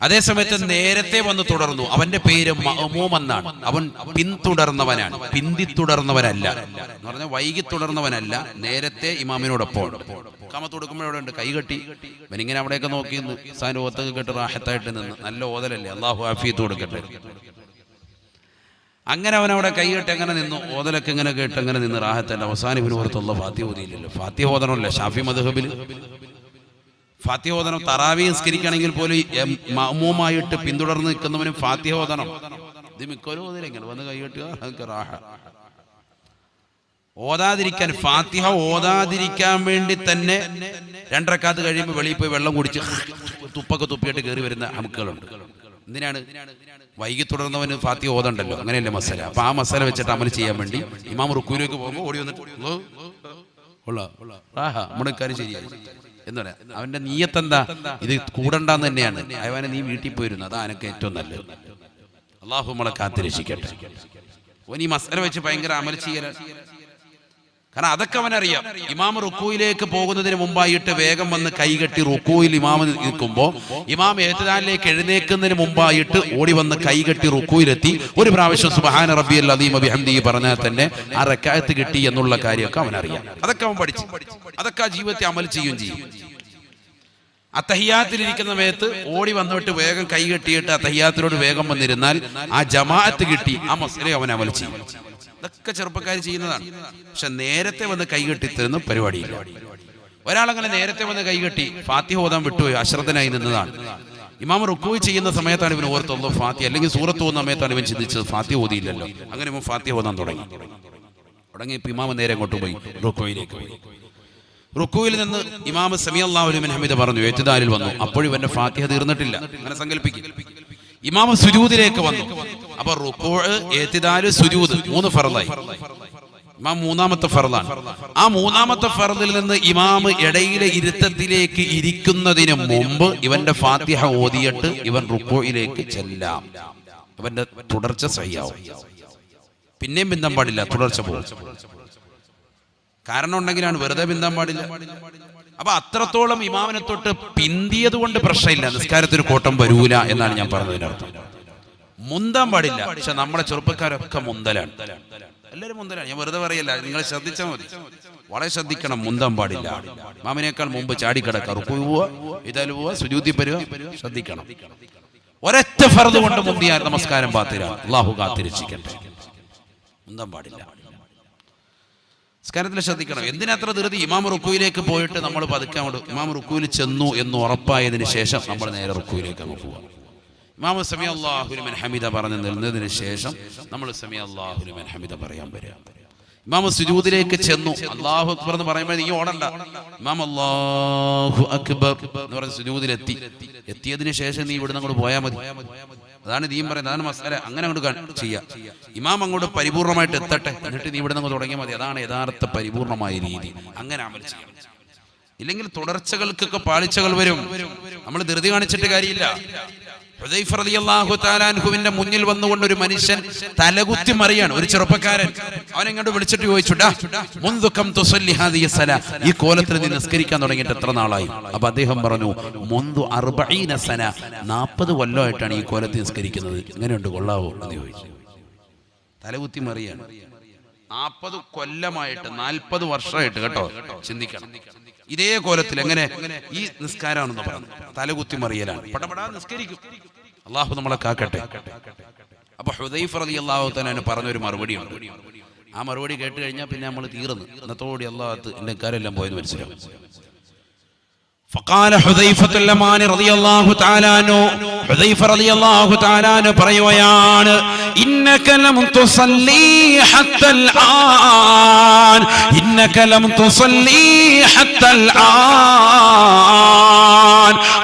അതേസമയത്ത് നേരത്തെ വന്ന് തുടർന്നു, അവന്റെ പേര് മഅ്മൂം എന്നാണ്. അവൻ പിന്തുടർന്നവനാണ്, പിന്തിത്തുടർന്നവനല്ല എന്ന് പറഞ്ഞാൽ വൈകി തുടർന്നവനല്ല, നേരത്തെ ഇമാമിനോടൊപ്പം. കാമത്ത് കൊടുക്കുമ്പോൾ അവിടെ ഉണ്ട്, കൈകെട്ടി. ഇവനിങ്ങനെ അവിടെയൊക്കെ നോക്കി നിന്ന് സാധനം ഓത്തൊക്കെ കേട്ട് റാഹത്തായിട്ട് നിന്ന്. നല്ല ഓതലല്ലേ, അല്ലാഹു ആഫിയത്ത് കൊടുക്കട്ടെ. അങ്ങനെ അവനവിടെ കൈകെട്ടി അങ്ങനെ നിന്നു. ഓതലൊക്കെ ഇങ്ങനെ കേട്ട് അങ്ങനെ നിന്ന് റാഹത്തല്ല. അവസാനം ഇവന് പുറത്തുള്ള ഫാത്തിഹ ഓതിയില്ലല്ലോ. ഫാത്തിഹ ഓതണമല്ല ഷാഫി മദ്ഹബിൽ. ഫാത്തിഹ ഓതണം. തറാവി നിസ്കരിക്കുകയാണെങ്കിൽ പോലും മഅ്മൂമായിട്ട് പിന്തുടർന്ന് നിൽക്കുന്നവനും ഫാത്തിഹ ഓതണം. ഇത് മിക്കവരും ഓതിലെങ്ങനെ വന്ന് കൈകെട്ടുക, അതൊക്കെ റാഹ. ഓതാതിരിക്കാൻ, ഫാത്തിഹ ഓതാതിരിക്കാൻ വേണ്ടി തന്നെ 2 റക്അത്ത് കഴിയുമ്പോൾ വെളിയിൽ പോയി വെള്ളം കുടിച്ച് തുപ്പൊക്കെ തുപ്പിയിട്ട് കയറി വരുന്ന ഹമുക്കുകളുണ്ട്. എന്തിനാണ്? വൈകി തുടർന്നവന് ഫാത്തിഹ ഓതണ്ടല്ലോ, അങ്ങനെയല്ലേ മസല. അപ്പൊ ആ മസല വെച്ചിട്ട് അമൽ ചെയ്യാൻ വേണ്ടി ഇമാം റുക്കൂയിലേക്ക് പോകുമ്പോൾ ഓടി വന്നിട്ട് നമ്മുടെ കാര്യം ശരിയായി എന്ന് പറയാം. അവന്റെ നീയത്ത് എന്താ? ഇത് കൂടണ്ടെന്ന് തന്നെയാണ്. അവനെ നീ വീട്ടിൽ പോയിരുന്നു, അതാ എനിക്ക് ഏറ്റവും നല്ലത്. അല്ലാഹു നമ്മളെ കാത്തിരക്ഷിക്കട്ടെ. ഓൻ ഈ മസല വെച്ച് ഭയങ്കര അമൽ ചെയ്യല. കാരണം അതൊക്കെ അവനറിയാം. ഇമാം റുക്കൂയിലേക്ക് പോകുന്നതിന് മുമ്പായിട്ട് വേഗം വന്ന് കൈകെട്ടി റുക്കൂയിൽ ഇമാം നിൽക്കുമ്പോൾ ഇമാം ഇഅ്തിദാലിലേക്ക് എഴുന്നേൽക്കുന്നതിന് മുമ്പായിട്ട് ഓടി വന്ന് കൈകെട്ടി റുക്കൂയിലെത്തി ഒരു പ്രാവശ്യം സുബ്ഹാന റബ്ബിയൽ അദീം ബിഹംദിഹി പറഞ്ഞാൽ തന്നെ ആ റക്അത്ത് കിട്ടി എന്നുള്ള കാര്യമൊക്കെ അവനറിയാം. അതൊക്കെ അവൻ പഠിച്ചു, അതൊക്കെ ആ ജീവിതത്തെ അമൽ ചെയ്യും. അത്തഹിയാത്തിലിരിക്കുന്ന സമയത്ത് ഓടി വന്നിട്ട് വേഗം കൈ കെട്ടിയിട്ട് അത്തഹിയാത്തിലോട് വേഗം വന്നിരുന്നാൽ ആ ജമാഅത്ത് കിട്ടി, ആ മസ്അല അവൻ അമൽ ചെയ്യും. ഇതൊക്കെ ചെറുപ്പക്കാർ ചെയ്യുന്നതാണ്. പക്ഷെ നേരത്തെ വന്ന് കൈകെട്ടിത്തരുന്ന പരിപാടിയില്ല. ഒരാളങ്ങനെ നേരത്തെ വന്ന് കൈകെട്ടി ഫാത്തിഹ ഓതാൻ വിട്ടുപോയി അശ്രദ്ധനായി നിന്നതാണ്. ഇമാം റുക്കൂ ചെയ്യുന്ന സമയത്താണ് ഇവൻ ഓർത്തുള്ളത് ഫാത്തിഹ, അല്ലെങ്കിൽ സൂറത്ത് ഓതുന്ന സമയത്താണ് ഇവൻ ചിന്തിച്ചത് ഫാത്തിഹ ഓതിയില്ലല്ലോ. അങ്ങനെ ഇവൻ ഫാത്തിഹ ഓതാൻ തുടങ്ങിയപ്പോൾ ഇമാം നേരെ അങ്ങോട്ട് പോയി റുക്കൂയിലേക്ക് പോയി. റുക്കൂയിൽ നിന്ന് ഇമാം സമീഅ അല്ലാഹു ലിമൻ ഹമിദ പറഞ്ഞു, ഇഅ്തിദാലിൽ വന്നു. അപ്പോഴും ഇവന്റെ ഫാത്തിഹ തീർന്നിട്ടില്ല. അങ്ങനെ സങ്കല്പിക്കും. ഇമാം സുജൂദിലേക്ക് വന്നു. അപ്പൊ റുക്കൂ, ഇഅ്തിദാൽ, സുജൂദ് 3 ഫർളായി. ഇമാം 3ാമത്തെ ഫർളാണ്. ആ 3ാമത്തെ ഫർളിൽ നിന്ന് ഇമാം ഇടയിലെ ഇരുത്തത്തിലേക്ക് ഇരിക്കുന്നതിന് മുമ്പ് ഇവന്റെ ഫാത്തിഹ ഓതിയിട്ട് ഇവൻ റുക്കൂയിലേക്ക് ചെല്ലാം. അവന്റെ തുടർച്ച സഹിയാവും. പിന്നെയും ബിന്ദം പാടില്ല, തുടർച്ച പോകും. കാരണം ഉണ്ടെങ്കിലാണ്, വെറുതെ ബിന്ദാൻ പാടില്ല. അപ്പൊ അത്രത്തോളം ഇമാമിനെ തൊട്ട് പിന്തിയത് കൊണ്ട് പ്രശ്നമില്ല, നിസ്കാരത്തിന് കോട്ടം വരൂല എന്നാണ് ഞാൻ പറഞ്ഞതിനർത്ഥം. മുന്താൻ പാടില്ല. പക്ഷെ നമ്മളെ ചെറുപ്പക്കാരൊക്കെ മുന്തലാണ്, എല്ലാവരും മുന്തലാണ്. ഞാൻ വെറുതെ പറയല്ല, നിങ്ങൾ ശ്രദ്ധിച്ചാൽ മതി, വളരെ ശ്രദ്ധിക്കണം. മുന്താൻ പാടില്ല. ഇമാമിനേക്കാൾ മുമ്പ് ചാടിക്കിടക്കുക, റുക്കൂ പോവുക, ഇതാൽ പോവുക, സുജൂദി വരിക, ശ്രദ്ധിക്കണം. ഒരൊറ്റ ഫർദ് കൊണ്ട് മുന്തിയാൽ നമസ്കാരം ബാത്തില. അല്ലാഹു കാത്തിരക്ഷിക്കട്ടെ. മുന്താൻ പാടില്ല. നിസ്കാരത്തിൽ ശ്രദ്ധിക്കണം. എന്തിനത്ര ധൃതി? ഇമാം റുക്കൂയിലേക്ക് പോയിട്ട് നമ്മൾ പതുക്കാൻ വിടും. ഇമാം റുക്കൂയിൽ ചെന്നു എന്ന് ഉറപ്പായതിനു ശേഷം നമ്മൾ നേരെ റുക്കൂയിലേക്ക് അങ്ങ് പോവാം. ഇമാം സമീഅ അല്ലാഹു ലിമൻ ഹമിദ പറഞ്ഞു നിന്നതിന് ശേഷം നമ്മൾ സമീഅ അല്ലാഹു ലിമൻ ഹമിദ പറയാൻ വരിക. ഇമാം സുജൂദിലേക്ക് ചെന്നു, അല്ലാഹു അക്ബർ എന്ന് പറയുമ്പോൾ നീ ഓടണ്ട. ഇമാം അല്ലാഹു അക്ബർ എന്ന് പറഞ്ഞ് സുജൂദിലെത്തി. എത്തിയതിനു ശേഷം നീ ഇവിടുന്ന് അങ്ങോട്ട് പോയാൽ മതി. അതാണ് ദീൻ പറയുന്നത്, അതാണ് മസ്അല. അങ്ങനെ അങ്ങോട്ട് ചെയ്യാം. ഇമാം അങ്ങോട്ട് പരിപൂർണമായിട്ട് എത്തട്ടെ, എന്നിട്ട് നീ ഇവിടെ നിന്ന് തുടങ്ങിയാൽ മതി. അതാണ് യഥാർത്ഥ പരിപൂർണമായ രീതി. അങ്ങനെ അമൽ ചെയ്യണം. ഇല്ലെങ്കിൽ തുടർച്ചകൾക്കൊക്കെ പാളിച്ചകൾ വരും. നമ്മൾ ധൃതി കാണിച്ചിട്ട് കാര്യമില്ല. ഹുദൈഫ റളിയല്ലാഹു തആല അൻഹുവിന്റെ മുന്നിൽ വന്നുകൊണ്ട് ഒരു മനുഷ്യൻ തലകുത്തി മറിയാണ്, ഒരു ചെറുപ്പക്കാരൻ. അവനെങ്ങോട്ട് വിളിച്ചിട്ട് ചോദിച്ചുടാ, മുൻദു കം തുസല്ലി ഹാദിഹി സലാ, ഈ കോലത്തിൽ നീ നിസ്കരിക്കാൻ തുടങ്ങിയിട്ട് എത്ര നാളായി? അപ്പൊ അദ്ദേഹം പറഞ്ഞു, മുൻദു 40 സന, 40 കൊല്ലമായിട്ടാണ് ഈ കോലത്തിൽ നിസ്കരിക്കുന്നത്. എങ്ങനെയുണ്ട്, കൊള്ളാവോ എന്ന് ചോദിച്ചു. തലകുത്തി മറിയാണ്. 40 കൊല്ലമായിട്ട്, 40 വർഷമായിട്ട് കേട്ടോ, ചിന്തിക്കണം. ഇതേ കോലത്തിൽ എങ്ങനെ ഈ നിസ്കാരമാണെന്ന് പറഞ്ഞു, തലകുത്തി മറിയലാണ്. പടപടാ നിസ്കരിക്കും. അള്ളാഹു നമ്മളെ കാക്കട്ടെ. അപ്പൊ ഹുദൈഫ റളിയല്ലാഹു തആല പറഞ്ഞൊരു മറുപടിയുണ്ട്. ആ മറുപടി കേട്ട് കഴിഞ്ഞാൽ പിന്നെ നമ്മൾ തീർന്നു. ഇന്നത്തോടെ അള്ളാഹത്ത് എന്റെ കാര്യമെല്ലാം പോയെന്ന് മനസ്സിലാവും. فقال حذيفة اليماني رضي الله تعالى عنه, حذيفة رضي الله تعالى عنه പറയുകയാണ്, إنك لم تصلي حتى الآن, إنك لم تصلي حتى الآن.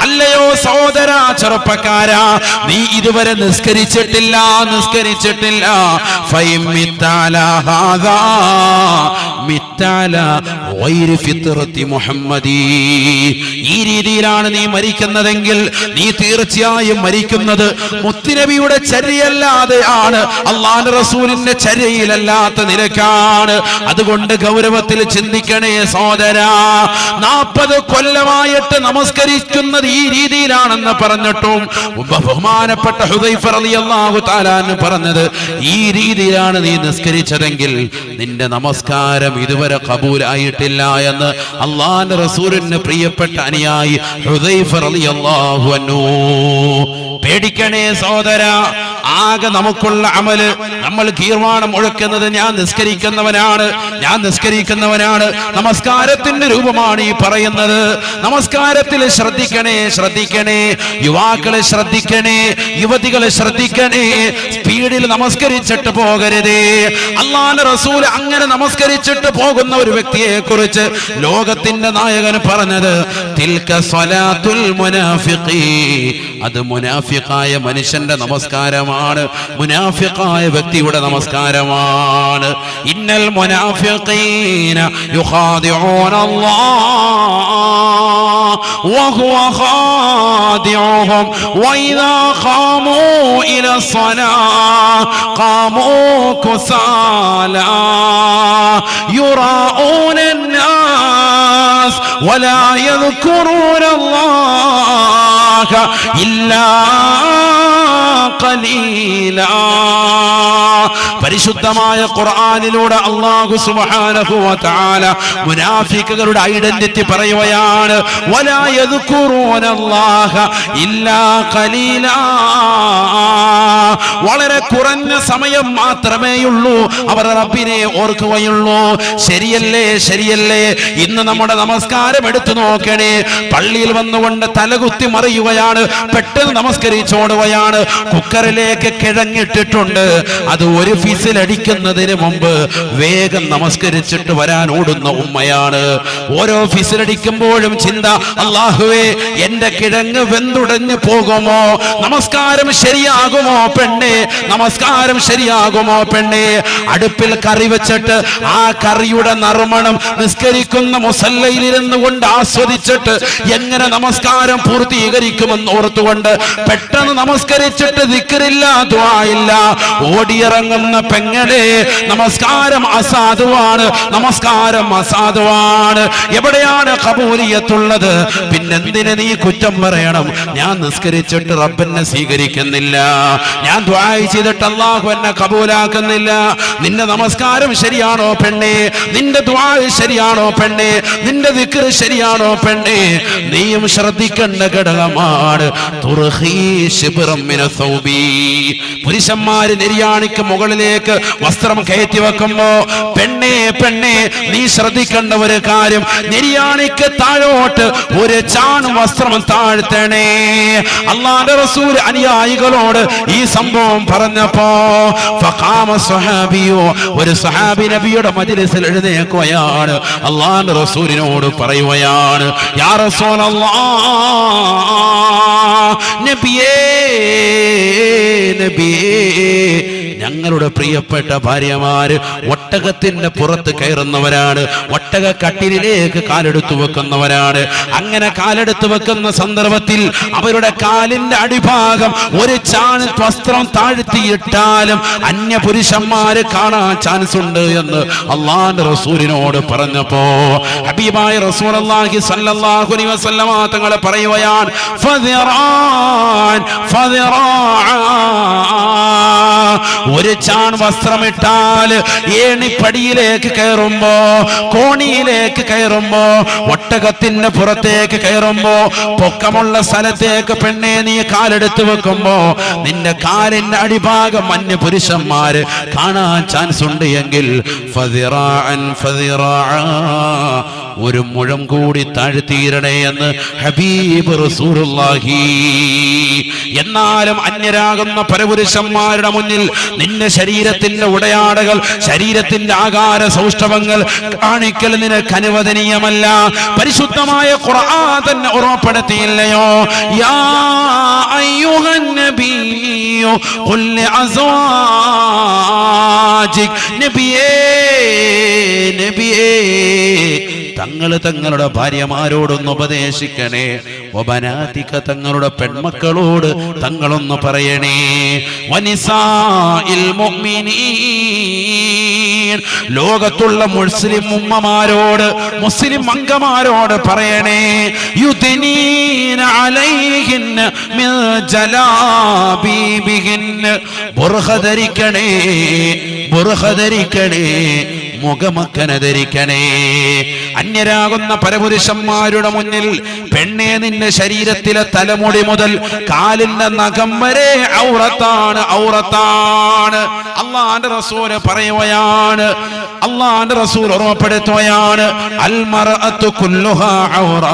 അല്ലയോ സഹോദര ചെറുപ്പക്കാരാ, നീ ഇതുവരെ നിസ്കരിച്ചിട്ടില്ല. ഫൈമിത്താല ഹാദാ മിത്താല ഗൈരി ഫിത്രത്തി മുഹമ്മദി, ഈ രീതിയിലാണ് നീ മരിക്കുന്നതെങ്കിൽ നീ തീർച്ചയായും മരിക്കുന്നത് മുത്തുനബിയുടെ ചര്യയല്ലാതെയാണ്, അല്ലാഹുവിന്റെ റസൂലിന്റെ ചര്യയിലല്ലാത്ത നിലക്കാണ്. അതുകൊണ്ട് ഗൗരവത്തിൽ ചിന്തിക്കണേ സഹോദരാ. 40 കൊല്ലമായിട്ട് നമസ്കരിക്കുന്നത് ഈ രീതിയിലാണെന്ന് പറഞ്ഞിട്ടും ബഹുമാനപ്പെട്ട ഹുദൈഫ റളിയല്ലാഹു തആല പറഞ്ഞത്, ഈ രീതിയിലാണ് നീ നിസ്കരിച്ചതെങ്കിൽ നിന്റെ നമസ്കാരം ഇതുവരെ കബൂലായിട്ടില്ല എന്ന് അല്ലാഹുവിന്റെ റസൂലിന് പ്രിയപ്പെട്ട അനുയായി ഹുദൈഫ റളിയല്ലാഹു അൻഹു. പേടിക്കണേ സഹോദരാ. ആകെ നമുക്കുള്ള അമല്, നമ്മൾ ഗീർവാണം മുഴക്കുന്നത് ഞാൻ നിസ്കരിക്കുന്നവനാണ്. നമസ്കാരത്തിന്റെ രൂപമാണ് ഈ പറയുന്നത്. നമസ്കാരത്തിൽ ശ്രദ്ധിക്കണേ. യുവാക്കളെ ശ്രദ്ധിക്കണേ, യുവതികളെ ശ്രദ്ധിക്കണേ. സ്പീഡിൽ നമസ്കരിച്ചിട്ട് പോകരുതേ. അല്ലാഹുവിന്റെ റസൂൽ അങ്ങനെ നമസ്കരിച്ചിട്ട് പോകുന്ന ഒരു വ്യക്തിയെ കുറിച്ച് ലോകത്തിന്റെ നായകൻ പറഞ്ഞത്, തിൽക സ്വലാത്തുൽ മുനാഫിഖി, അത് മുനാഫിഖായ മനുഷ്യന്റെ നമസ്കാരമാണ്, മുനാഫിഖായ വ്യക്തിയുടെ നമസ്കാരമാണ്. ഇന്നൽ മുനാഫിഖീന യുഖാദിഊന അല്ലാഹ്, وهو خادعهم وإذا قاموا إلى الصلاة قاموا كسالى يراءون الناس ولا يذكرون الله إلا قليلا. പരിശുദ്ധമായ ഖുർആനിലൂടെ അല്ലാഹു സുബ്ഹാനഹു വ തആല മുനാഫിക്കുകളുടെ ഐഡന്റിറ്റി പറയുകയാണ്. വലാ യദ്കുറൂനല്ലാഹ ഇല്ലാ ഖലീലാ. വളരെ കുറഞ്ഞ സമയം മാത്രമേയുള്ളൂ അവർ റബ്ബിനെ ഓർക്കുകയുള്ളൂ. ശരിയല്ലേ, ശരിയല്ലേ? ഇന്ന് നമ്മുടെ നമസ്കാരം എടുത്തു നോക്കണേ. പള്ളിയിൽ വന്നുകൊണ്ട് തലകുത്തി മറിയുകയാണ്, പെട്ടെന്ന് നമസ്കരിച്ചോടുകയാണ്. കുക്കറിലേക്ക് കിഴങ്ങിട്ടിട്ടുണ്ട്, അത് ഒരു ഫിസിലടിക്കുന്നതിന് മുമ്പ് വേഗം നമസ്കരിച്ചിട്ട് വരാൻ ഓടുന്ന ഉമ്മയാണ്. ഓരോ ഫിസിലടിക്കുമ്പോഴും ചിന്ത, അല്ലാഹുവേ എന്റെ കിഴങ്ങ് വെന്തുടഞ്ഞു പോകുമോ, നമസ്കാരം ശരിയാകുമോ പെണ്ണെ, നമസ്കാരം ശരിയാകുമോ പെണ്ണെ. അടുപ്പിൽ കറി വെച്ചിട്ട് ആ കറിയുടെ നറുമണം നിസ്കരിക്കുന്ന മുസല്ലയിലിരുന്നു കൊണ്ട് ആസ്വദിച്ചിട്ട് എങ്ങനെ നമസ്കാരം പൂർത്തീകരിക്കുമെന്ന് ഓർത്തുകൊണ്ട് പെട്ടെന്ന് നമസ്കരിച്ചിട്ട് ദിക്റില്ല, ദുആ ഇല്ല, ഓടിയിറങ്ങുന്ന പെങ്ങളെ, നമസ്കാരം അസാധുവാണ്, നമസ്കാരം അസാധുവാണ്. എവിടെയാണ് ഖബൂലിയത്തുള്ളത്? പിന്നെന്തിനെ നീ കുറ്റം പറയണം? ഞാൻ നിസ്കരിച്ചിട്ട് റബ്ബിനെ സ്വീകരിക്കുന്നില്ല, ഞാൻ ദുആ ചെയ്തിട്ട് അല്ലാഹു എന്നെ കബൂലാക്കുന്നില്ല. നിന്റെ നമസ്കാരം ശരിയാണോ പെണ്ണെ? നിന്റെ ദുആ ശരിയാണോ പെണ്ണെ? നിന്റെ ദിക്ർ ശരിയാണോ പെണ്ണെ? നീയും ശ്രദ്ധിക്കേണ്ട ഘടകമാണ്. പുരുഷന്മാര് നിര്യാണിക്ക് മുകളിലേക്ക് വസ്ത്രം കയറ്റി വെക്കുമ്പോ പെണ്ണെ പെണ്ണെ നീ ശ്രദ്ധിക്കേണ്ട ഒരു കാര്യം, നിര്യാണിക്ക് താഴോട്ട് ഒരു ചാൺ വസ്ത്രം താഴ്ത്തണേ. അല്ലാഹുവിന്റെ റസൂൽ അനുയായികളോട് ഈ സംഭവം പറഞ്ഞപ്പോ ഫഖാമ സ്വഹാബിയോ, ഒരു സ്വഹാബി നബിയുടെ മജ്ലിസിൽ എഴുന്നേൽക്കുകയാണ്. അല്ലാഹുവിന്റെ റസൂലിനോട് പറയുകയാണ്, യാ റസൂലല്ലാഹ്, നബിയേ നബിയേ, ഞങ്ങളുടെ പ്രിയപ്പെട്ട ഭാര്യമാര് ഒട്ടകത്തിന്റെ പുറത്ത് കയറുന്നവരാണ്, ഒട്ടക കട്ടിലിലേക്ക് കാലെടുത്തു വെക്കുന്നവരാണ്. അങ്ങനെ കാലെടുത്തു വെക്കുന്ന സന്ദർഭത്തിൽ അവരുടെ കാലിന്റെ അടിഭാഗം ഒരു ചാൺ വസ്ത്രം താഴ്ത്തിയിട്ടാലും അന്യ പുരുഷന്മാര് കാണാൻ ചാൻസ് ഉണ്ട് എന്ന് അല്ലാഹുവിന്റെ റസൂലിനോട് പറഞ്ഞപ്പോ ഹബീബായ റസൂലുള്ളാഹി സ്വല്ലല്ലാഹു അലൈഹി വസല്ലമ തങ്ങൾ പറയുകയാണ്, ഫദിറാൻ ഫദിറാൻ, ഒരു ചാൺ വസ്ത്രമിട്ടാൽ ഏണിപ്പടിയിലേക്ക് കയറുമ്പോ, കോണിയിലേക്ക് കയറുമ്പോ, ഒട്ടകത്തിന്റെ പുറത്തേക്ക് കയറുമ്പോ, പൊക്കമുള്ള സ്ഥലത്തേക്ക് പെണ്ണെ നീ കാലെടുത്ത് വെക്കുമ്പോ നിന്റെ കാലിന്റെ അടിഭാഗം അന്യ പുരുഷന്മാര് കാണാൻ ചാൻസ് ഉണ്ട് എങ്കിൽ ഫദിറാൻ ഫദിറാ, ഒരു മുഴം കൂടി താഴ്ത്തിയിരണേ എന്ന് ഹബീബ് റസൂലുള്ളാഹി. എന്നാലും അന്യരാകുന്ന പരപുരുഷന്മാരുടെ മുന്നിൽ നിന്റെ ശരീരത്തിന്റെ ഉടയാടകൾ, ശരീരത്തിന്റെ ആകാര സൗഷ്ഠവങ്ങൾ കാണിക്കൽ നിനക്ക് അനുവദനീയമല്ല. പരിശുദ്ധമായ ഖുർആൻ തന്നെ ഓർമ്മപ്പെടുത്തിയില്ലയോ, യാ അയ്യുഹൻ നബിയ്യു ഖുൽ ലിഅസ്വാജിക്, നബിയേ നബിയേ, തങ്ങളുടെ ഭാര്യമാരോടൊന്ന് ഉപദേശിക്കണേ. വബനാതിക, തങ്ങളുടെ പെൺമക്കളോട് തങ്ങളൊന്ന് പറയണേ. വനിസാഇൽ മുഅ്മിനീൻ, ലോകത്തുള്ള മുസ്ലിം ഉമ്മമാരോട്, മുസ്ലിം അംഗമാരോട് പറയണേ. യുദ്നീന അലൈഹിന്ന മിൻ ജലാബീബിഹിന്ന, ബുർഖ ധരിക്കണേ, ബുർഖ ധരിക്കണേ, മുഖമക്കന ധരിക്കണേ. അന്യരാകുന്ന പരപുരുഷന്മാരുടെ മുന്നിൽ പെണ്ണെ നിന്റെ ശരീരത്തിലെ തലമുടി മുതൽ കാലിന്റെ നഖം വരെ ഔറത്താണ്, ഔറത്താണ്. അല്ലാഹുവിന്റെ റസൂൽ പറയുകയാണ്, അല്ലാഹുവിന്റെ റസൂൽ ഓർമ്മപ്പെടുത്തുകയാണ്, അൽ മർഅതു കുല്ലുഹാ ഔറ,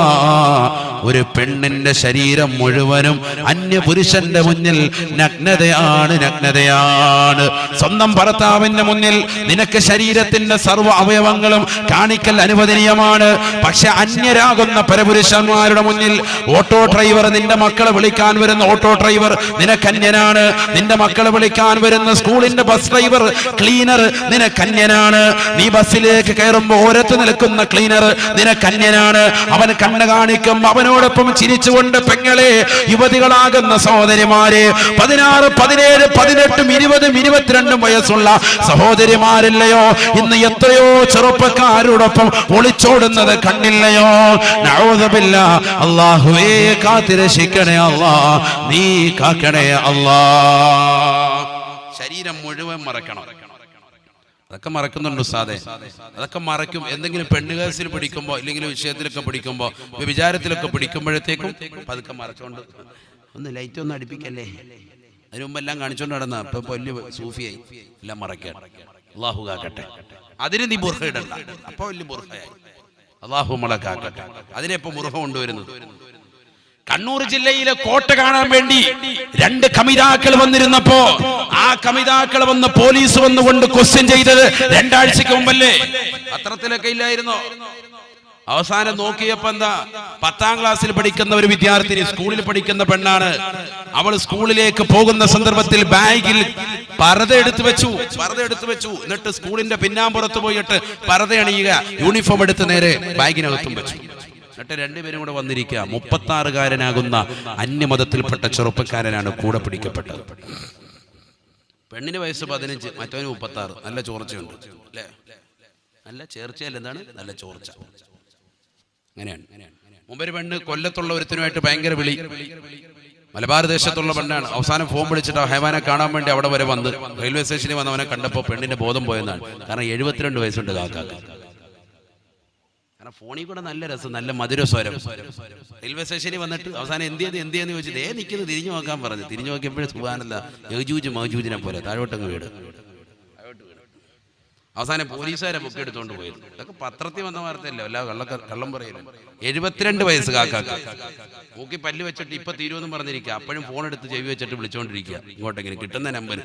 ഒരു പെണ്ണിന്റെ ശരീരം മുഴുവനും അന്യ പുരുഷന്റെ മുന്നിൽ നഗ്നതയാണ്, നഗ്നതയാണ്. സ്വന്തം ഭർത്താവിന്റെ മുന്നിൽ നിനക്ക് ശരീരത്തിന്റെ സർവ്വ അവയവങ്ങളും കാണിക്കൽ അനുവദനീയമാണ്. പക്ഷെ അന്യരാകുന്ന പരപുരുഷന്മാരുടെ മുന്നിൽ ഓട്ടോ ഡ്രൈവർ, നിന്റെ മക്കളെ വിളിക്കാൻ വരുന്ന ഓട്ടോ ഡ്രൈവർ നിനക്കന്യനാണ്. നിന്റെ മക്കളെ വിളിക്കാൻ വരുന്ന സ്കൂളിന്റെ ബസ് ഡ്രൈവർ, ക്ലീനർ നിനക്കന്യനാണ്. നീ ബസ്സിലേക്ക് കയറുമ്പോൾ ഓരത്ത് നിൽക്കുന്ന ക്ലീനർ നിനക്കന്യനാണ്. അവൻ കണ്ണ് കാണിക്കും, അവനോടൊപ്പം ചിരിച്ചുകൊണ്ട് പെങ്ങളെ, യുവതികളാകുന്ന സഹോദരിമാരെ, 16, 17, 18, 20, 22 വയസ്സുള്ള സഹോദരിമാരില്ലയോ ഇന്ന് എത്രയോ ചെറുപ്പക്കാരോടൊപ്പം ഒളിച്ചോടുന്നത് കണ്ടില്ലയോ? നഊദുബില്ലാ. അല്ലാഹുവേ കാത്തിരക്ഷിക്കണേ അല്ലാ, നീ കാക്കണേ അല്ലാ. ശരീരം മുഴുവൻ മറക്കണം. അതൊക്കെ മറക്കുന്നുണ്ട് ഉസ്താദേ, അതൊക്കെ മറക്കും. എന്തെങ്കിലും പെണ്ണുകേസിൽ പിടിക്കുമ്പോൾ, ഇല്ലെങ്കിൽ വിഷയത്തിലൊക്കെ പിടിക്കുമ്പോൾ, വിചാരത്തിലൊക്കെ പിടിക്കുമ്പോഴത്തേക്കും പതുക്കെ മറച്ചുകൊണ്ട് ഒന്ന് ലൈറ്റ് ഒന്ന് അടുപ്പിക്കല്ലേ, അതിനു മുമ്പെല്ലാം കാണിച്ചുകൊണ്ട് നടന്ന ഇപ്പൊ വലിയ സൂഫിയായി എല്ലാം മറക്കാൻ. അള്ളാഹു കാക്കട്ടെ. അതിന് നീ ബുർഖ ഇടണ്ട, അപ്പൊ വലിയ ബുർഖയായി. അള്ളാഹു നമ്മളെ കാക്കട്ടെ. അതിനെപ്പോ ബുർഖ കൊണ്ടുവരുന്നത്. കണ്ണൂർ ജില്ലയിലെ കോട്ട കാണാൻ വേണ്ടി 2 കമിതാക്കൾ വന്നിരുന്നപ്പോ ആ കമിതാക്കൾ വന്ന് പോലീസ് വന്നുകൊണ്ട് ക്വസ്റ്റ്യൻ ചെയ്തത് 2 ആഴ്ചക്ക് മുമ്പല്ലേ? പത്രത്തിലൊക്കെ ഇല്ലായിരുന്നോ? അവസാനം നോക്കിയപ്പോ എന്താ, 10ാം ക്ലാസ്സിൽ പഠിക്കുന്ന ഒരു വിദ്യാർത്ഥിനി, സ്കൂളിൽ പഠിക്കുന്ന പെണ്ണാണ്. അവൾ സ്കൂളിലേക്ക് പോകുന്ന സന്ദർഭത്തിൽ ബാഗിൽ പർദ്ദ എടുത്തു വെച്ചു. എന്നിട്ട് സ്കൂളിന്റെ പിന്നാമ്പുറത്ത് പോയിട്ട് പർദ്ദ അണിയുക, യൂണിഫോം എടുത്ത് നേരെ ബാഗിനകത്തും വെച്ചു. എന്നിട്ട് 2 പേരും കൂടെ വന്നിരിക്കുക. 36-കാരനാകുന്ന അന്യമതത്തിൽപ്പെട്ട ചെറുപ്പക്കാരനാണ് കൂടെ പിടിക്കപ്പെട്ടത്. പെണ്ണിന് വയസ്സ് 15, മറ്റവന് 36. നല്ല ചോർച്ചയുണ്ട് അല്ലേ? നല്ല ചേർച്ചയല്ല, എന്താണ് നല്ല ചോർച്ച. അങ്ങനെയാണ്. മുമ്പൊരു പെണ്ണ് കൊല്ലത്തുള്ള ഒരുത്തനുമായിട്ട് ഭയങ്കര വിളി, മലബാർ ദേശത്തുള്ള പെണ്ണാണ്. അവസാനം ഫോൺ വിളിച്ചിട്ട് ഹൈവാനെ കാണാൻ വേണ്ടി അവിടെ വരെ വന്ന് റെയിൽവേ സ്റ്റേഷനിൽ വന്നവനെ കണ്ടപ്പോൾ പെണ്ണിന്റെ ബോധം പോയെന്നാണ്. കാരണം 72 വയസ്സുണ്ട് കാക്കാക്ക്. കാരണം ഫോണിൽ കൂടെ നല്ല രസം, നല്ല മധുരസ്വരം. റെയിൽവേ സ്റ്റേഷനിൽ വന്നിട്ട് അവസാനം എന്തിയെന്ന് ചോദിച്ചത്, നിൽക്കുന്നത് തിരിഞ്ഞു നോക്കാൻ പറഞ്ഞു. തിരിഞ്ഞു നോക്കിയപ്പോഴും സുബ്ഹാനല്ലാ, യജൂജ് മൗജൂജിനെ പോലെ താഴോട്ടങ്ങ് വീട്. അവസാനം പോലീസുകാരെ ബുക്ക് എടുത്തുകൊണ്ട് പോയത്. ഇതൊക്കെ പത്രത്തിൽ വന്ന വാർത്തയല്ലോ, അല്ല കള്ളം പറയലും. 72 വയസ്സ് കാക്കാക്ക്. മൂക്കി പല്ല് വെച്ചിട്ട് ഇപ്പൊ തീരുമെന്ന് പറഞ്ഞിരിക്കുക. അപ്പോഴും ഫോൺ എടുത്ത് ചെവി വെച്ചിട്ട് വിളിച്ചോണ്ടിരിക്കുക. ഇങ്ങോട്ടെങ്കിലും കിട്ടുന്ന നമ്പർ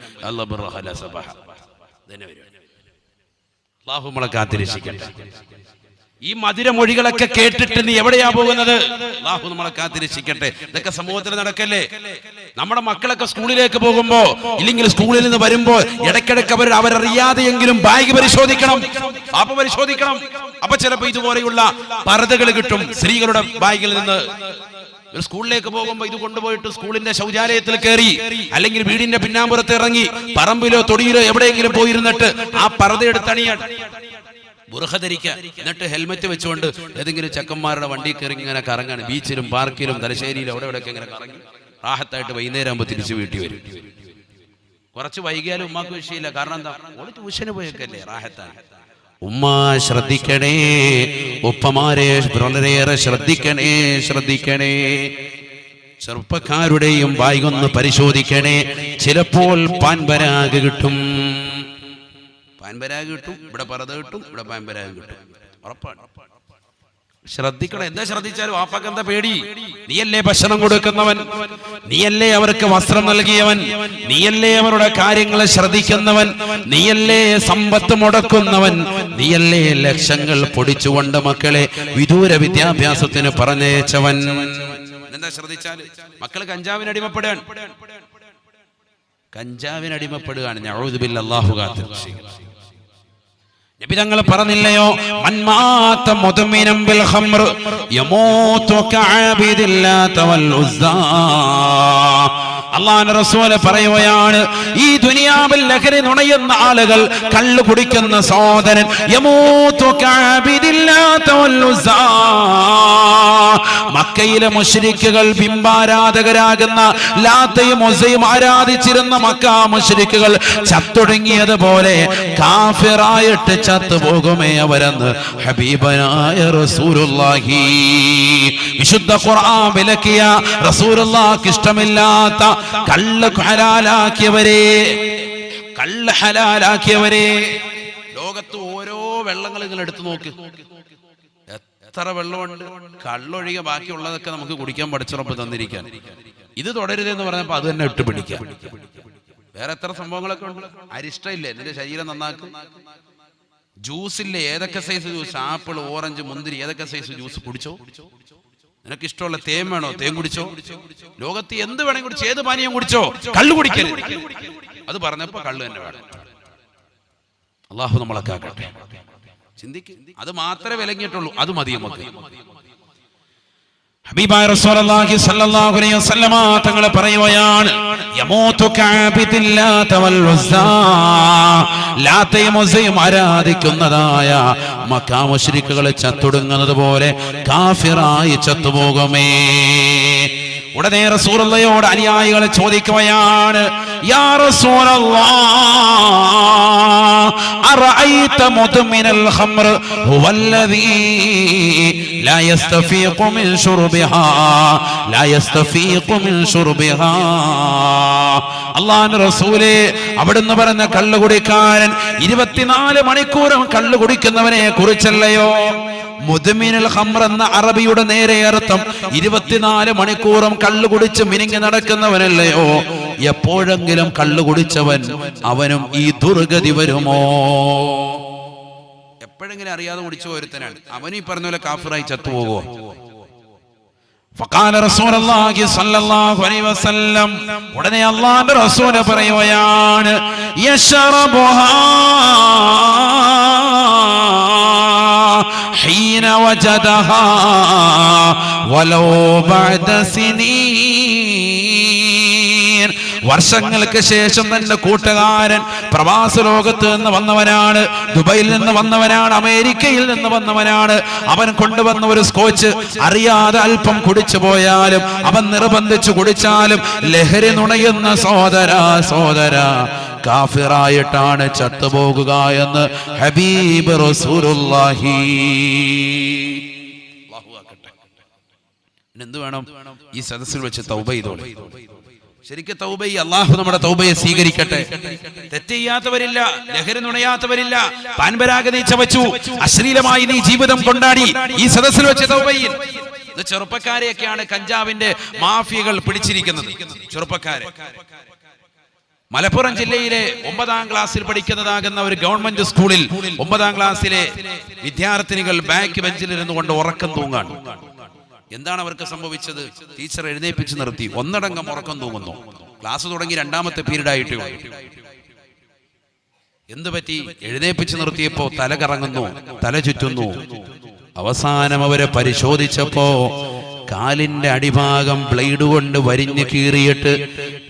അല്ലാഹു നമ്മളെ കാത്തിരക്ഷിക്കട്ടെ. ഈ മധുരമൊഴികളൊക്കെ കേട്ടിട്ട് നീ എവിടെയാ പോകുന്നത്? അല്ലാഹു നമ്മളെ കാത്തിരക്ഷിക്കട്ടെ. ഇതൊക്കെ സമൂഹത്തിൽ നടക്കല്ലേ? നമ്മുടെ മക്കളൊക്കെ സ്കൂളിലേക്ക് പോകുമ്പോ, ഇല്ലെങ്കിൽ സ്കൂളിൽ നിന്ന് വരുമ്പോ ഇടയ്ക്കിടയ്ക്ക് അവരറിയാതെയെങ്കിലും ബാഗ് പരിശോധിക്കണം, പാപ്പ പരിശോധിക്കണം. അപ്പൊ ചിലപ്പോ ഇതുപോലെയുള്ള പർദ്ദകൾ കിട്ടും സ്ത്രീകളുടെ ബാഗിൽ നിന്ന്. സ്കൂളിലേക്ക് പോകുമ്പോ ഇത് കൊണ്ടുപോയിട്ട് സ്കൂളിന്റെ ശൗചാലയത്തിൽ കയറി, അല്ലെങ്കിൽ വീടിന്റെ പിന്നാമ്പുറത്ത് ഇറങ്ങി പറമ്പിലോ തൊടിയിലോ എവിടെയെങ്കിലും പോയിരുന്നിട്ട് ആ പർദ്ദ എടുത്തണിയാൻ ബുർഖ ധരിക്കുക. എന്നിട്ട് ഹെൽമെറ്റ് വെച്ചുകൊണ്ട് ഏതെങ്കിലും ചെക്കന്മാരുടെ വണ്ടി കയറി ഇങ്ങനെ കറങ്ങാണ്. ബീച്ചിലും പാർക്കിലും തലശ്ശേരിയിലും എവിടെയൊക്കെ ഇങ്ങനെ കറങ്ങി റാഹത്തായിട്ട് വൈകുന്നേരം ആകുമ്പോൾ തിരിച്ചു വീട്ടിൽ വരും. കുറച്ച് വൈകിയാലും ഉമ്മാക്ക് വിഷയമില്ല. കാരണം എന്താ, ഓള് ട്യൂഷന് പോയൊക്കെയല്ലേ, റാഹത്താണ്. ഉമ്മ ശ്രദ്ധിക്കണേ, ഉപ്പമാരെ വളരെയേറെ ശ്രദ്ധിക്കണേ. ചെറുപ്പക്കാരുടെയും ബാഗൊന്ന് പരിശോധിക്കണേ. ചിലപ്പോൾ പാൻപരാഗ് കിട്ടും, ഇവിടെ പർദ്ദ കിട്ടും, ഇവിടെ പാൻപരാഗ് കിട്ടും. ഉറപ്പാണ്. ശ്രദ്ധിക്കണം. എന്താ ശ്രദ്ധിച്ചാലും വാപ്പാക്ക് എന്താ പേടി? നീയല്ലേ ഭക്ഷണം കൊടുക്കുന്നവൻ, നീയല്ലേ അവർക്ക് വസ്ത്രം നൽകിയവൻ, നീയല്ലേ അവരുടെ കാര്യങ്ങളെ ശ്രദ്ധിക്കുന്നവൻ, നീയല്ലേ സമ്പത്ത് മുടക്കുന്നവൻ, നീയല്ലേ ലക്ഷങ്ങൾ പൊടിച്ചുകൊണ്ട് മക്കളെ വിദൂര വിദ്യാഭ്യാസത്തിന് പറഞ്ഞയച്ചവൻ. എന്താ ശ്രദ്ധിച്ചാൽ മക്കൾ കഞ്ചാവിനടിമപ്പെടുകയാണ്. നഊദു ബില്ലാഹി, അല്ലാഹു കാത്തിരക്ഷിക്കട്ടെ. നബി തങ്ങൾ പറഞ്ഞില്ലയോ, മൻമാത മുദ്മിനം ബിൽ ഖംർ യമൂതു കഅബിദില്ലാത വൽ ഉസ്സാ. അല്ലാഹുവിന്റെ റസൂൽ പറയുകയാണ്, ഈ ദുനിയാവിൽ ലഹരി നുണയുന്ന ആളുകൾ, കള്ളു കുടിക്കുന്ന സഹോദരൻ, യമൂതു കഅബിദില്ലാത വൽ ഉസ്സാ. മക്കയിലെ മുശ്രിക്കുകൾ, ബിംബാരാധകരാകുന്ന ലാത്തയും ഉസ്സയും ആരാധിച്ചിരുന്ന മക്ക മുശ്രിക്കുകൾ ചത്തൊടുങ്ങിയതുപോലെ കാഫിറായിട്ട് ചത്തുപോകുമേ അവരെന്ന് ഹബീബനായ റസൂലുള്ളാഹി. വിശുദ്ധ ഖുർആൻ വിലക്കിയ, റസൂലുള്ളാഹിക്ക് ഇഷ്ടമില്ലാത്ത കള്ള് ഹലാലാക്കിയവരെ ലോകത്ത് ഓരോ വെള്ളങ്ങൾ നിങ്ങൾ എടുത്തു നോക്ക്. എത്ര വെള്ളമുണ്ട്, കള്ളൊഴികെ ബാക്കിയുള്ളതൊക്കെ നമുക്ക് കുടിക്കാൻ പഠിച്ചുറപ്പ് തന്നിരിക്കാൻ. ഇത് തുടരുതെന്ന് പറഞ്ഞപ്പോ അത് തന്നെ ഇട്ട് പിടിക്കാം. വേറെ എത്ര സംഭവങ്ങളൊക്കെ ഉണ്ട്. അരിഷ്ടമില്ലേ, നിന്റെ ശരീരം നന്നാക്കും. ജ്യൂസില്ലേ, ഏതൊക്കെ സൈസ് ജ്യൂസ്, ആപ്പിൾ, ഓറഞ്ച്, മുന്തിരി, ഏതൊക്കെ സൈസ് ജ്യൂസ് കുടിച്ചോ. നിനക്ക് ഇഷ്ടമുള്ള തേൻ വേണോ, തേൻ കുടിച്ചോ. ലോകത്ത് എന്ത് വേണമെങ്കിൽ കുടിച്ചോ, ഏത് പാനീയം കുടിച്ചോ, കള്ളു കുടിക്കരുത്. അത് പറഞ്ഞപ്പോ കള്ളു തന്നെ വേണം. അള്ളാഹു നമ്മളൊക്കെ ആക്കട്ടെ. ചിന്തിക്കും, അത് മാത്രമേ വിലങ്ങിയിട്ടുള്ളൂ, അത് മതി നമുക്ക്. ഹബീബായ റസൂലുള്ളാഹി സ്വല്ലല്ലാഹു അലൈഹി വസല്ലമ തങ്ങൾ പറയുകയാണ്, യമൂതു കഅബിൽ ലാത വൽ ഉസ്സാ, ലാത്തയും ഉസ്സയും ആരാധിക്കുന്നതായ മക്കാ മുശ്രിക്കുകൾ ചത്തൊടുങ്ങുന്നത് പോലെ കാഫിറായി ചത്തുപോകുമേ. ഉടനെ റസൂലുള്ളാഹിയോട് അനുയായികൾ ചോദിക്കുകയാണ്, യാ റസൂലല്ലാഹ് അറഅയ്ത മുദ്മിനൽ ഖംർ ഹുവല്ലദീ ലാ യസ്തഫീഖു മിൻ ശുർബിഹാ ലാ യസ്തഫീഖു മിൻ ശുർബിഹാ. അല്ലാഹുവിന്റെ റസൂലേ, അവിടുന്ന് പറഞ്ഞ കള്ളുകുടിക്കാരൻ 24 മണിക്കൂറും കള്ളു കുടിക്കുന്നവനെ കുറിച്ചല്ലയോ? മുദ്മിനുൽ ഖംർ എന്ന അറബിയുടെ നേരെ അർത്ഥം 24 മണിക്കൂറും കള്ളു കുടിച്ച് മിനിങ്ങി നടക്കുന്നവനല്ലയോ? എപ്പോഴെങ്കിലും കള്ളു കുടിച്ചവൻ അവനും ഈ ദുർഗതി വരുമോ? എപ്പോഴെങ്കിലും അറിയാതെ കുടിച്ചു ഒരുത്തനാണ്, അവനും ഈ പറഞ്ഞ പോലെ കാഫിറായി ചത്തുപോകുമോ? ഫഖാല റസൂലുള്ളാഹി സ്വല്ലല്ലാഹു അലൈഹി വസല്ലം, ഉടനെ അല്ലാഹുവിന്റെ റസൂൽ പറയുകയാണ്, യശറബുഹാ ഹീന വജദഹാ വലൗ ബഅദ സിനീൻ. വർഷങ്ങൾക്ക് ശേഷം തന്റെ കൂട്ടുകാരൻ പ്രവാസ ലോകത്ത് നിന്ന് വന്നവനാണ്, ദുബൈയിൽ നിന്ന് വന്നവനാണ്, അമേരിക്കയിൽ നിന്ന് വന്നവനാണ്. അവൻ കൊണ്ടുവന്ന ഒരു സ്കോച്ച് അറിയാതെ അല്പം കുടിച്ചു പോയാലും, അവൻ നിർബന്ധിച്ചു കുടിച്ചാലും ലഹരി നുണയുന്ന സോദര കാഫിറായിട്ടാണ് ചത്തുപോകുക എന്ന് ഹബീബ് റസൂലുള്ളാഹി. എന്ത് വേണം? ഈ സദസ്സിൽ വെച്ച് തൗബ ചെയ്തോളെ. ശരിക്കും തൗബ ചെയ്യ്. അള്ളാഹു നമ്മുടെ തൗബയെ സ്വീകരിക്കട്ടെ. തെറ്റ് ചെയ്യാത്തവരില്ല, ലഹരി നുണയാത്തവരില്ല, പാൻപരാഗ നീ ചവച്ചു, അശ്ലീലമായി നീ ജീവിതം കൊണ്ടാടി, ഈ സദസ്സിൽ വെച്ച് തൗബ ചെയ്യ്. ഇത് ചെറുപ്പക്കാരെയൊക്കെയാണ് കഞ്ചാവിന്റെ മാഫിയകൾ പിടിച്ചിരിക്കുന്നത്. ചെറുപ്പക്കാരെ മലപ്പുറം ജില്ലയിലെ 9ാം ക്ലാസ്സിൽ പഠിക്കുന്നതാകുന്ന ഒരു ഗവൺമെന്റ് സ്കൂളിൽ 9ാം ക്ലാസ്സിലെ വിദ്യാർത്ഥിനികൾ ബാക്ക് ബെഞ്ചിലിരുന്നു കൊണ്ട് ഉറക്കം തൂങ്ങാണ്. എന്താണ് അവർക്ക് സംഭവിച്ചത്? ടീച്ചർ എഴുന്നേപ്പിച്ച് നിർത്തി, ഒന്നടങ്കം ഉറക്കം തൂങ്ങുന്നു. ക്ലാസ് തുടങ്ങി 2ാമത്തെ പീരീഡ് ആയിട്ടേ. എന്ത് പറ്റി? എഴുന്നേപ്പിച്ച് നിർത്തിയപ്പോ തല കറങ്ങുന്നു, തല ചുറ്റുന്നു. അവസാനം അവരെ പരിശോധിച്ചപ്പോ കാലിന്റെ അടിഭാഗം ബ്ലേഡ് കൊണ്ട് വരിഞ്ഞ് കീറിയിട്ട്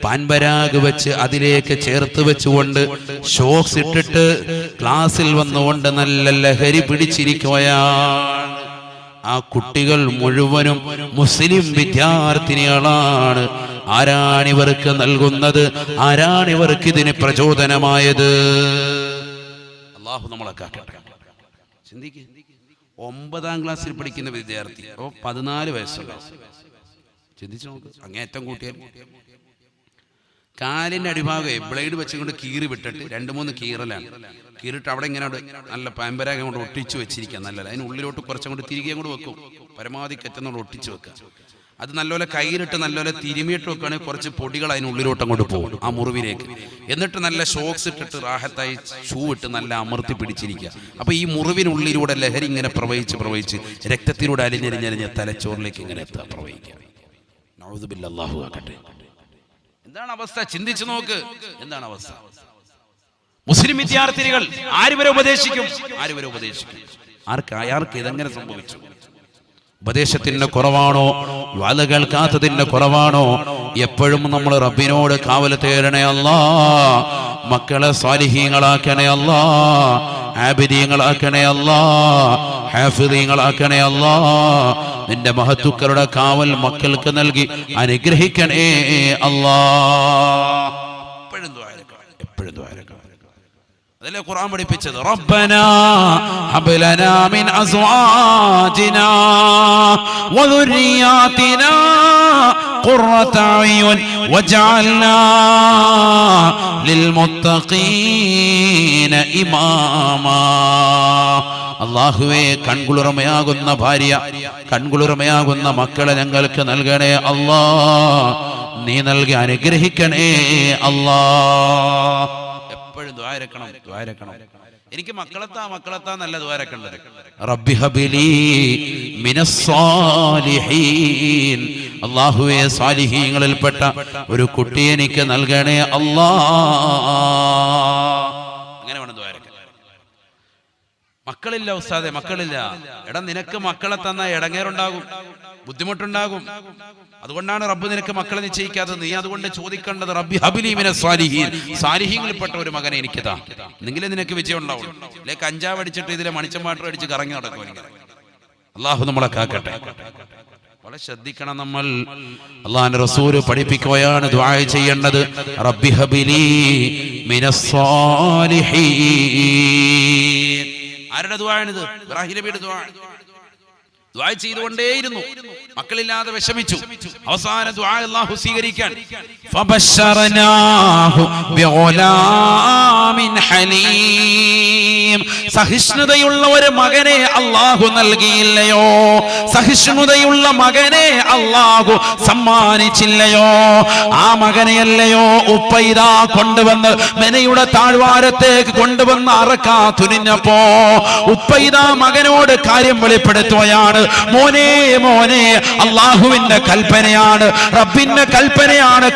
പാൻപരാഗ് വെച്ച് അതിലേക്ക് ചേർത്ത് വെച്ചുകൊണ്ട് ഷോക്സ് ഇട്ടിട്ട് ക്ലാസ്സിൽ വന്നുകൊണ്ട് നല്ല ലഹരി പിടിച്ചിരിക്കുകയാണ്. ആ കുട്ടികൾ മുഴുവനും മുസ്ലിം വിദ്യാർത്ഥിനികളാണ്. ആരാണിവർക്ക് നൽകുന്നത്? ആരാണിവർക്ക് ഇതിന് പ്രചോദനമായത്? അല്ലാഹു നമ്മളെ കാക്കട്ടെ. ചിന്തിക്കുക, 9ാം ക്ലാസ്സിൽ പഠിക്കുന്ന വിദ്യാർത്ഥി, 14 വയസ്സുള്ള. ചിന്തിച്ചു നോക്ക്, അങ്ങേറ്റം കൂട്ടിയാൽ കാലിന്റെ അടിഭാഗം ബ്ലേഡ് വെച്ചുകൊണ്ട് കീറി വിട്ടിട്ട് 2-3 കീറലാണ്. കീറിട്ട് അവിടെ ഇങ്ങനെ നല്ല പാമ്പരാഗം കൊണ്ട് ഒട്ടിച്ചു വെച്ചിരിക്കുക. നല്ലത് അതിനുള്ളിലോട്ട് കുറച്ചും കൂടി തിരികെ കൂടെ വെക്കും. പരമാവധി കെറ്റുന്നോട് ഒട്ടിച്ചു വെക്കുക. അത് നല്ലപോലെ കയ്യിലിട്ട് നല്ലപോലെ തിരുമിയിട്ട് വെക്കുകയാണെങ്കിൽ കുറച്ച് പൊടികൾ അതിനുള്ളിലോട്ട് അങ്ങോട്ട് പോകും, ആ മുറിവിലേക്ക്. എന്നിട്ട് നല്ല ഷോക്സ് ഇട്ടിട്ട് റാഹത്തായി ഷൂ ഇട്ട് നല്ല അമർത്തി പിടിച്ചിരിക്കുക. അപ്പൊ ഈ മുറിവിനുള്ളിലൂടെ ലഹരി ഇങ്ങനെ പ്രവഹിച്ച് രക്തത്തിലൂടെ അലിഞ്ഞരിഞ്ഞരിഞ്ഞ് തലച്ചോറിലേക്ക് ഇങ്ങനെ എത്താൻ പ്രവഹിക്കുക. നഊദു ബില്ലാഹി, അല്ലാഹു ആക്കട്ടെ. എന്താണ് അവസ്ഥ? ചിന്തിച്ചു നോക്ക്, എന്താണ് അവസ്ഥ? മുസ്ലിം വിദ്യാർത്ഥിനികൾ ആരുവരെ ഉപദേശിക്കും? ആർക്ക് ഇതെങ്ങനെ സംഭവിച്ചു? ഉപദേശത്തിന്റെ കുറവാണോ? വാല കേൾക്കാത്തതിന്റെ കുറവാണോ? എപ്പോഴും നമ്മൾ റബ്ബിനോട് കാവൽ തേടണേ അല്ലാ. മക്കളെ സ്വാലിഹീങ്ങളാക്കണേ അല്ലാ, ആബിദീങ്ങളാക്കണേ അല്ലാ, ഹാഫിദീങ്ങളാക്കണേ അല്ലാ. നിന്റെ മഹത്തുക്കളുടെ കാവൽ മക്കൾക്ക് നൽകി അനുഗ്രഹിക്കണേ അല്ലാ. എപ്പോഴും ദുആ ചെയ്യണം. അതല്ലേ ഖുർആൻ പഠിപ്പിച്ചത്? റബ്ബനാ ഹബ് ലനാ മിൻ അസ്വാജിനാ വദുരിയാതിനാ ഖുർറത അയ്യുൻ വജഅൽനാ ലിൽമുത്തഖീന ഇമാമാ. അല്ലാഹുവേ കൺകുളിർമയാകുന്ന ഭാര്യ, കൺകുളിർമയാകുന്ന മക്കളെ ഞങ്ങൾക്ക് നൽകണേ അല്ലാ. നീ നൽകി അനുഗ്രഹിക്കണേ അല്ലാ. എപ്പോഴും ദുആ ഇരക്കണം. എനിക്ക് മക്കളെത്താ നല്ല ദുആ ഇരക്കേണ്ടത്. റബ്ബി ഹബിലി മിനസ് സാലിഹീൻ, അല്ലാഹുവേ സാലിഹീങ്ങളിൽപ്പെട്ട ഒരു കുട്ടി എനിക്ക് നൽകണേ അല്ലാ. അങ്ങനെ വേണം ദുആ ഇരക്കാൻ. മക്കളില്ല ഉസ്താദേ, മക്കളില്ല. എടാ, നിനക്ക് മക്കളെ തന്ന ഇടങ്ങേറുണ്ടാകും, ബുദ്ധിമുട്ടുണ്ടാകും. അതുകൊണ്ടാണ് റബ്ബ് നിനക്ക് മക്കളെ നിശ്ചയിക്കാത്തത്. നീ അതുകൊണ്ട് ചോദിക്കേണ്ടത് റബ്ബി ഹബിലി മിനസ് സാലിഹീൻ, സാലിഹീങ്ങളിൽപ്പെട്ട ഒരു മകനെ എനിക്ക് താ, എന്നെങ്കിലേ നിനക്ക് വിജയം ഉണ്ടാവും. അല്ലെ കഞ്ചാവ് അടിച്ചിട്ട് ഇതിലെ മണിച്ചമാട്ടം അടിച്ച് കറങ്ങി നടക്കും. അള്ളാഹു നമ്മളെ കാക്കട്ടെ. വളരെ ശ്രദ്ധിക്കണം നമ്മൾ. അള്ളാഹുവിന്റെ റസൂല് പഠിപ്പിക്കുകയാണ് ദുആ ചെയ്യേണ്ടത്. റബ്ബി ഹബിലി മിനസ് സാലിഹീൻ. ആരുടെ ദുആയാണിത്? ഇബ്രാഹിം നബിയുടെ ദുആ. ദുആ ചെയ്തുകൊണ്ടേയിരുന്നു, മക്കളില്ലാതെ വിഷമിച്ചു. അവസാന ദുആ അല്ലാഹു സ്വീകരിക്കാൻ ഫബശറനാഹു ബിഗുലാമിൻ ഹലീം. സഹിഷ്ണുതയുള്ള ഒരു മകനെ അല്ലാഹു നൽകിയില്ലയോ? സഹിഷ്ണുതയുള്ള മകനെ അല്ലാഹു സമ്മാനിച്ചില്ലയോ? ആ മകനെയല്ലയോ ഉപ്പ ഇതാ കൊണ്ടുവന്ന് മെനയുടെ താഴ്വാരത്തേക്ക് കൊണ്ടുവന്ന് അറക്കാ തുനിഞ്ഞപ്പോ ഉപ്പ ഇതാ മകനോട് കാര്യം വെളിപ്പെടുത്തുകയാണ്. മോനെ മോനെ, അള്ളാഹുവിന്റെ കൽപ്പനയാണ്, റബ്ബിന്റെ കൽപ്പനയാണ്.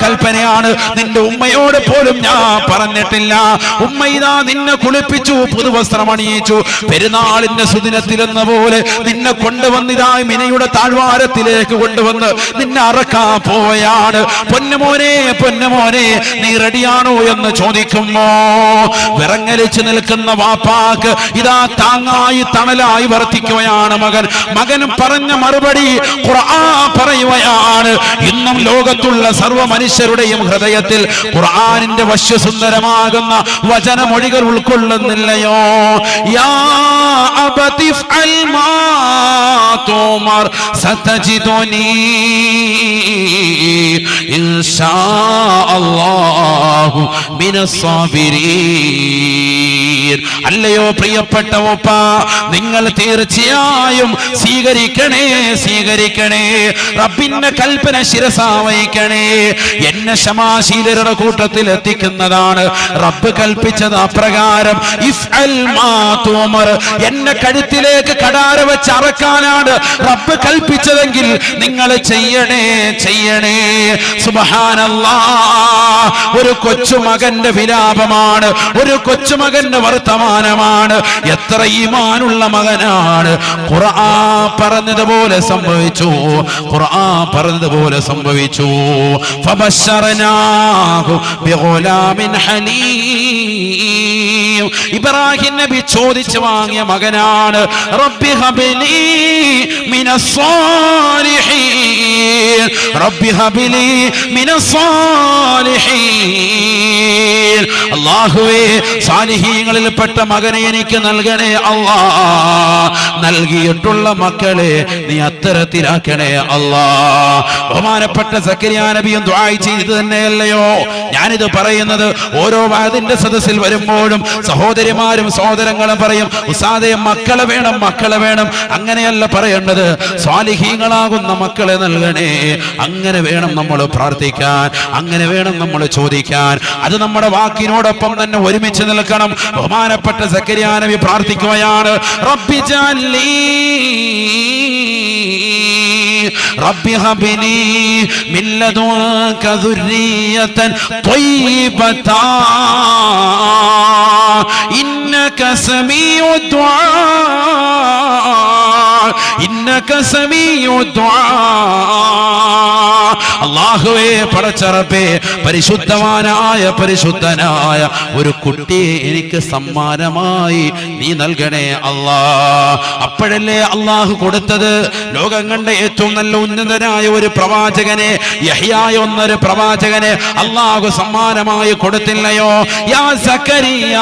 നിന്റെ ഉമ്മയോട് പോലും ഞാൻ പറഞ്ഞിട്ടില്ല. ഉമ്മ ഇതാ നിന്നെ കുളിപ്പിച്ചു, പുതുവസ്ത്രം അണിയിച്ചു, പെരുന്നാളിന്റെ സുദിനത്തിലെന്ന പോലെ നിന്നെ കൊണ്ടുവന്നിതാ മിനയുടെ താഴ്വാരത്തിലേക്ക് കൊണ്ടുവന്ന് നിന്നെ അറക്കാൻ പോയാണ്. പൊന്നുമോനെ പൊന്നുമോനെ, നീ റെഡിയാണോ എന്ന് ചോദിക്കുമ്പോ വിറങ്ങലിച്ചു നിൽക്കുന്ന വാപ്പാക്ക് ഇതാ താങ്ങായി തണലായി വർത്തിക്കുകയാണ് മകൻ. മകൻ പറഞ്ഞ മറുപടി ഖുർആൻ പറയുകയാണ്. ഇന്നും ലോകത്തുള്ള സർവ്വ മനുഷ്യരുടെയും ഹൃദയത്തിൽ ഖുർആനിന്റെ വശ്യസുന്ദരമാകുന്ന വചനമൊഴികൾ ഉൾക്കൊള്ളുന്നില്ലയോ? യാ അബതി ഫഅൽ മാ തുമർ സതജിദുനി ഇൻഷാ അല്ലാഹു മിനസ് സാബിരീൻ. അല്ലയോ പ്രിയപ്പെട്ട ഉപ്പ, നിങ്ങൾ തീർച്ചയായും സ്വീകരിക്കണേ. റബ്ബിന്റെ കൽപ്പന ശിരസാവഹിക്കണേ. എന്നെ ക്ഷമാശീലരുടെ കൂട്ടത്തിൽ എത്തിക്കുന്നതാണ്. റബ്ബ് കൽപ്പിച്ചത് അപ്രകാരം ഇഫ്അൽ മാ തുമർ, എന്നെ കഴുത്തിലേക്ക് കടാര വെച്ച് അറക്കാനാണ് റബ്ബ് കൽപ്പിച്ചതെങ്കിൽ നിങ്ങൾ ചെയ്യണേ. സുബ്ഹാനല്ലാഹ്. ഒരു കൊച്ചുമകന്റെ വിലാപമാണ്, ഒരു കൊച്ചുമകന്റെ വർത്തമാനമാണ്. എത്ര ഈമാനുള്ള മകനാണ്. ഖുർആൻ പറഞ്ഞതുപോലെ സംഭവിച്ചു. ഫബശറനാഹു ബിഗുലാമിൻ ഹലീം. ഇബ്രാഹിം നബി ചോദിച്ചു വാങ്ങിയ മകനാണ്. റബ്ബി ഹബ്ലി മിനസ് സാലിഹീൻ, റബ്ബി ഹബ്ലി മിനസ് സാലിഹീൻ. അല്ലാഹുവേ സാലിഹീങ്ങളിൽപ്പെട്ട മകനെ എനിക്ക് നൽകണേ അല്ലാഹ്. നൽകിയിട്ടുള്ള മക്കളെ നീ അത്തരത്തിലാക്കണേ അല്ലാഹ്. ബഹുമാനപ്പെട്ട സക്കരിയ നബിയും ദുആ ചെയ്തു തന്നെയല്ലയോ ഞാനിത് പറയുന്നത്? ഓരോ വാദിന്റെ സദസ്സിൽ വരുമ്പോഴും സഹോദരിമാരും സഹോദരങ്ങളും പറയും, ഉസ്താദേ മക്കളെ വേണം. അങ്ങനെയല്ല പറയേണ്ടത്. സ്വാലിഹീങ്ങളാകുന്ന മക്കളെ നൽകണേ. അങ്ങനെ വേണം നമ്മൾ പ്രാർത്ഥിക്കാൻ, അങ്ങനെ വേണം നമ്മൾ ചോദിക്കാൻ. അത് നമ്മുടെ വാക്കിനോടൊപ്പം തന്നെ ഒരുമിച്ച് നിൽക്കണം. ബഹുമാനപ്പെട്ട സക്കരിയ നബി പ്രാർത്ഥിക്കുകയാണ്. റബ്ബി ജഅൽനി റബ്ബി ഹബ്ലി മിൻ ലദുൻക ദുർരിയതൻ ത്വയ്യിബതൻ ഇന്നക സമീഉദ് ദുആ അല്ലാഹുവേ പടച്ച റബ്ബേ, പരിശുദ്ധനായ ഒരു കുട്ടിയെ എനിക്ക് സമ്മാനമായി നീ നൽകണേ അല്ലാഹ്. അപ്പോഴല്ലേ അല്ലാഹു കൊടുത്തത് ലോകം കണ്ട ഏറ്റവും നല്ല ഉന്നതനായ ഒരു പ്രവാചകനെ, യഹ്യാ എന്നൊരു പ്രവാചകനെ അല്ലാഹു സമ്മാനമായി കൊടുത്തില്ലയോ? യാ സക്കരിയ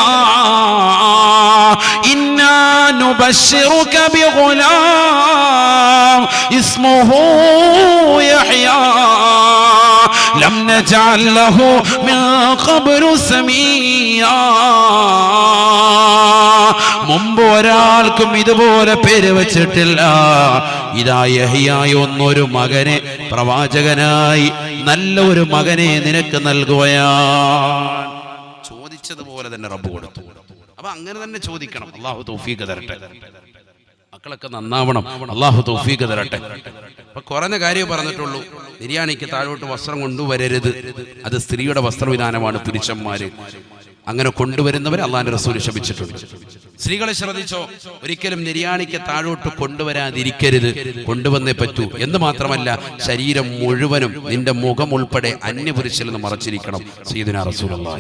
ഇന്നാ നുബശ്ശിറുക ബിഗുലാം ഇസ്മുഹു യഹ്യാ ലം നജഅൽ ലഹു മിൻ ഖബ്റു സമീആ. മുമ്പ് ഒരാൾക്കും ഇതുപോലെ പേര് വെച്ചിട്ടില്ല. ഇതാ യഹ്യായ ഒന്നൊരു മകനെ പ്രവാചകനായി നല്ല ഒരു മകനെ നിനക്ക് നൽകുകയാണ്. ചോദിച്ചതുപോലെ തന്നെ റബ്ബ് കൊടുത്തു. അപ്പൊ അങ്ങനെ തന്നെ ചോദിക്കണം. അല്ലാഹു തൗഫീഖ് തരട്ടെ. മക്കളൊക്കെ നന്നാവണം. അല്ലാഹു തൗഫീഖ് തരട്ടെ. അപ്പൊ കുറഞ്ഞ കാര്യം പറഞ്ഞിട്ടുള്ളൂ. ബിരിയാണിക്ക് താഴോട്ട് വസ്ത്രം കൊണ്ടുവരരുത്. അത് സ്ത്രീയുടെ വസ്ത്രവിധാനമാണ്. പുരുഷന്മാര് അങ്ങനെ കൊണ്ടുവരുന്നവരെ അള്ളാന്റെ റസൂൽ ശപിച്ചിട്ടുണ്ട്. സ്ത്രീകളെ ശ്രദ്ധിച്ചോ, ഒരിക്കലും നിര്യാണിക്ക് താഴോട്ട് കൊണ്ടുവരാതിരിക്കരുത്. കൊണ്ടുവന്നേ പറ്റൂ. എന്ന് മാത്രമല്ല, ശരീരം മുഴുവനും നിന്റെ മുഖം ഉൾപ്പെടെ അന്യപുരുഷനിൽ നിന്ന് മറച്ചിരിക്കണം. സയ്യിദുനാ റസൂലുള്ളാഹി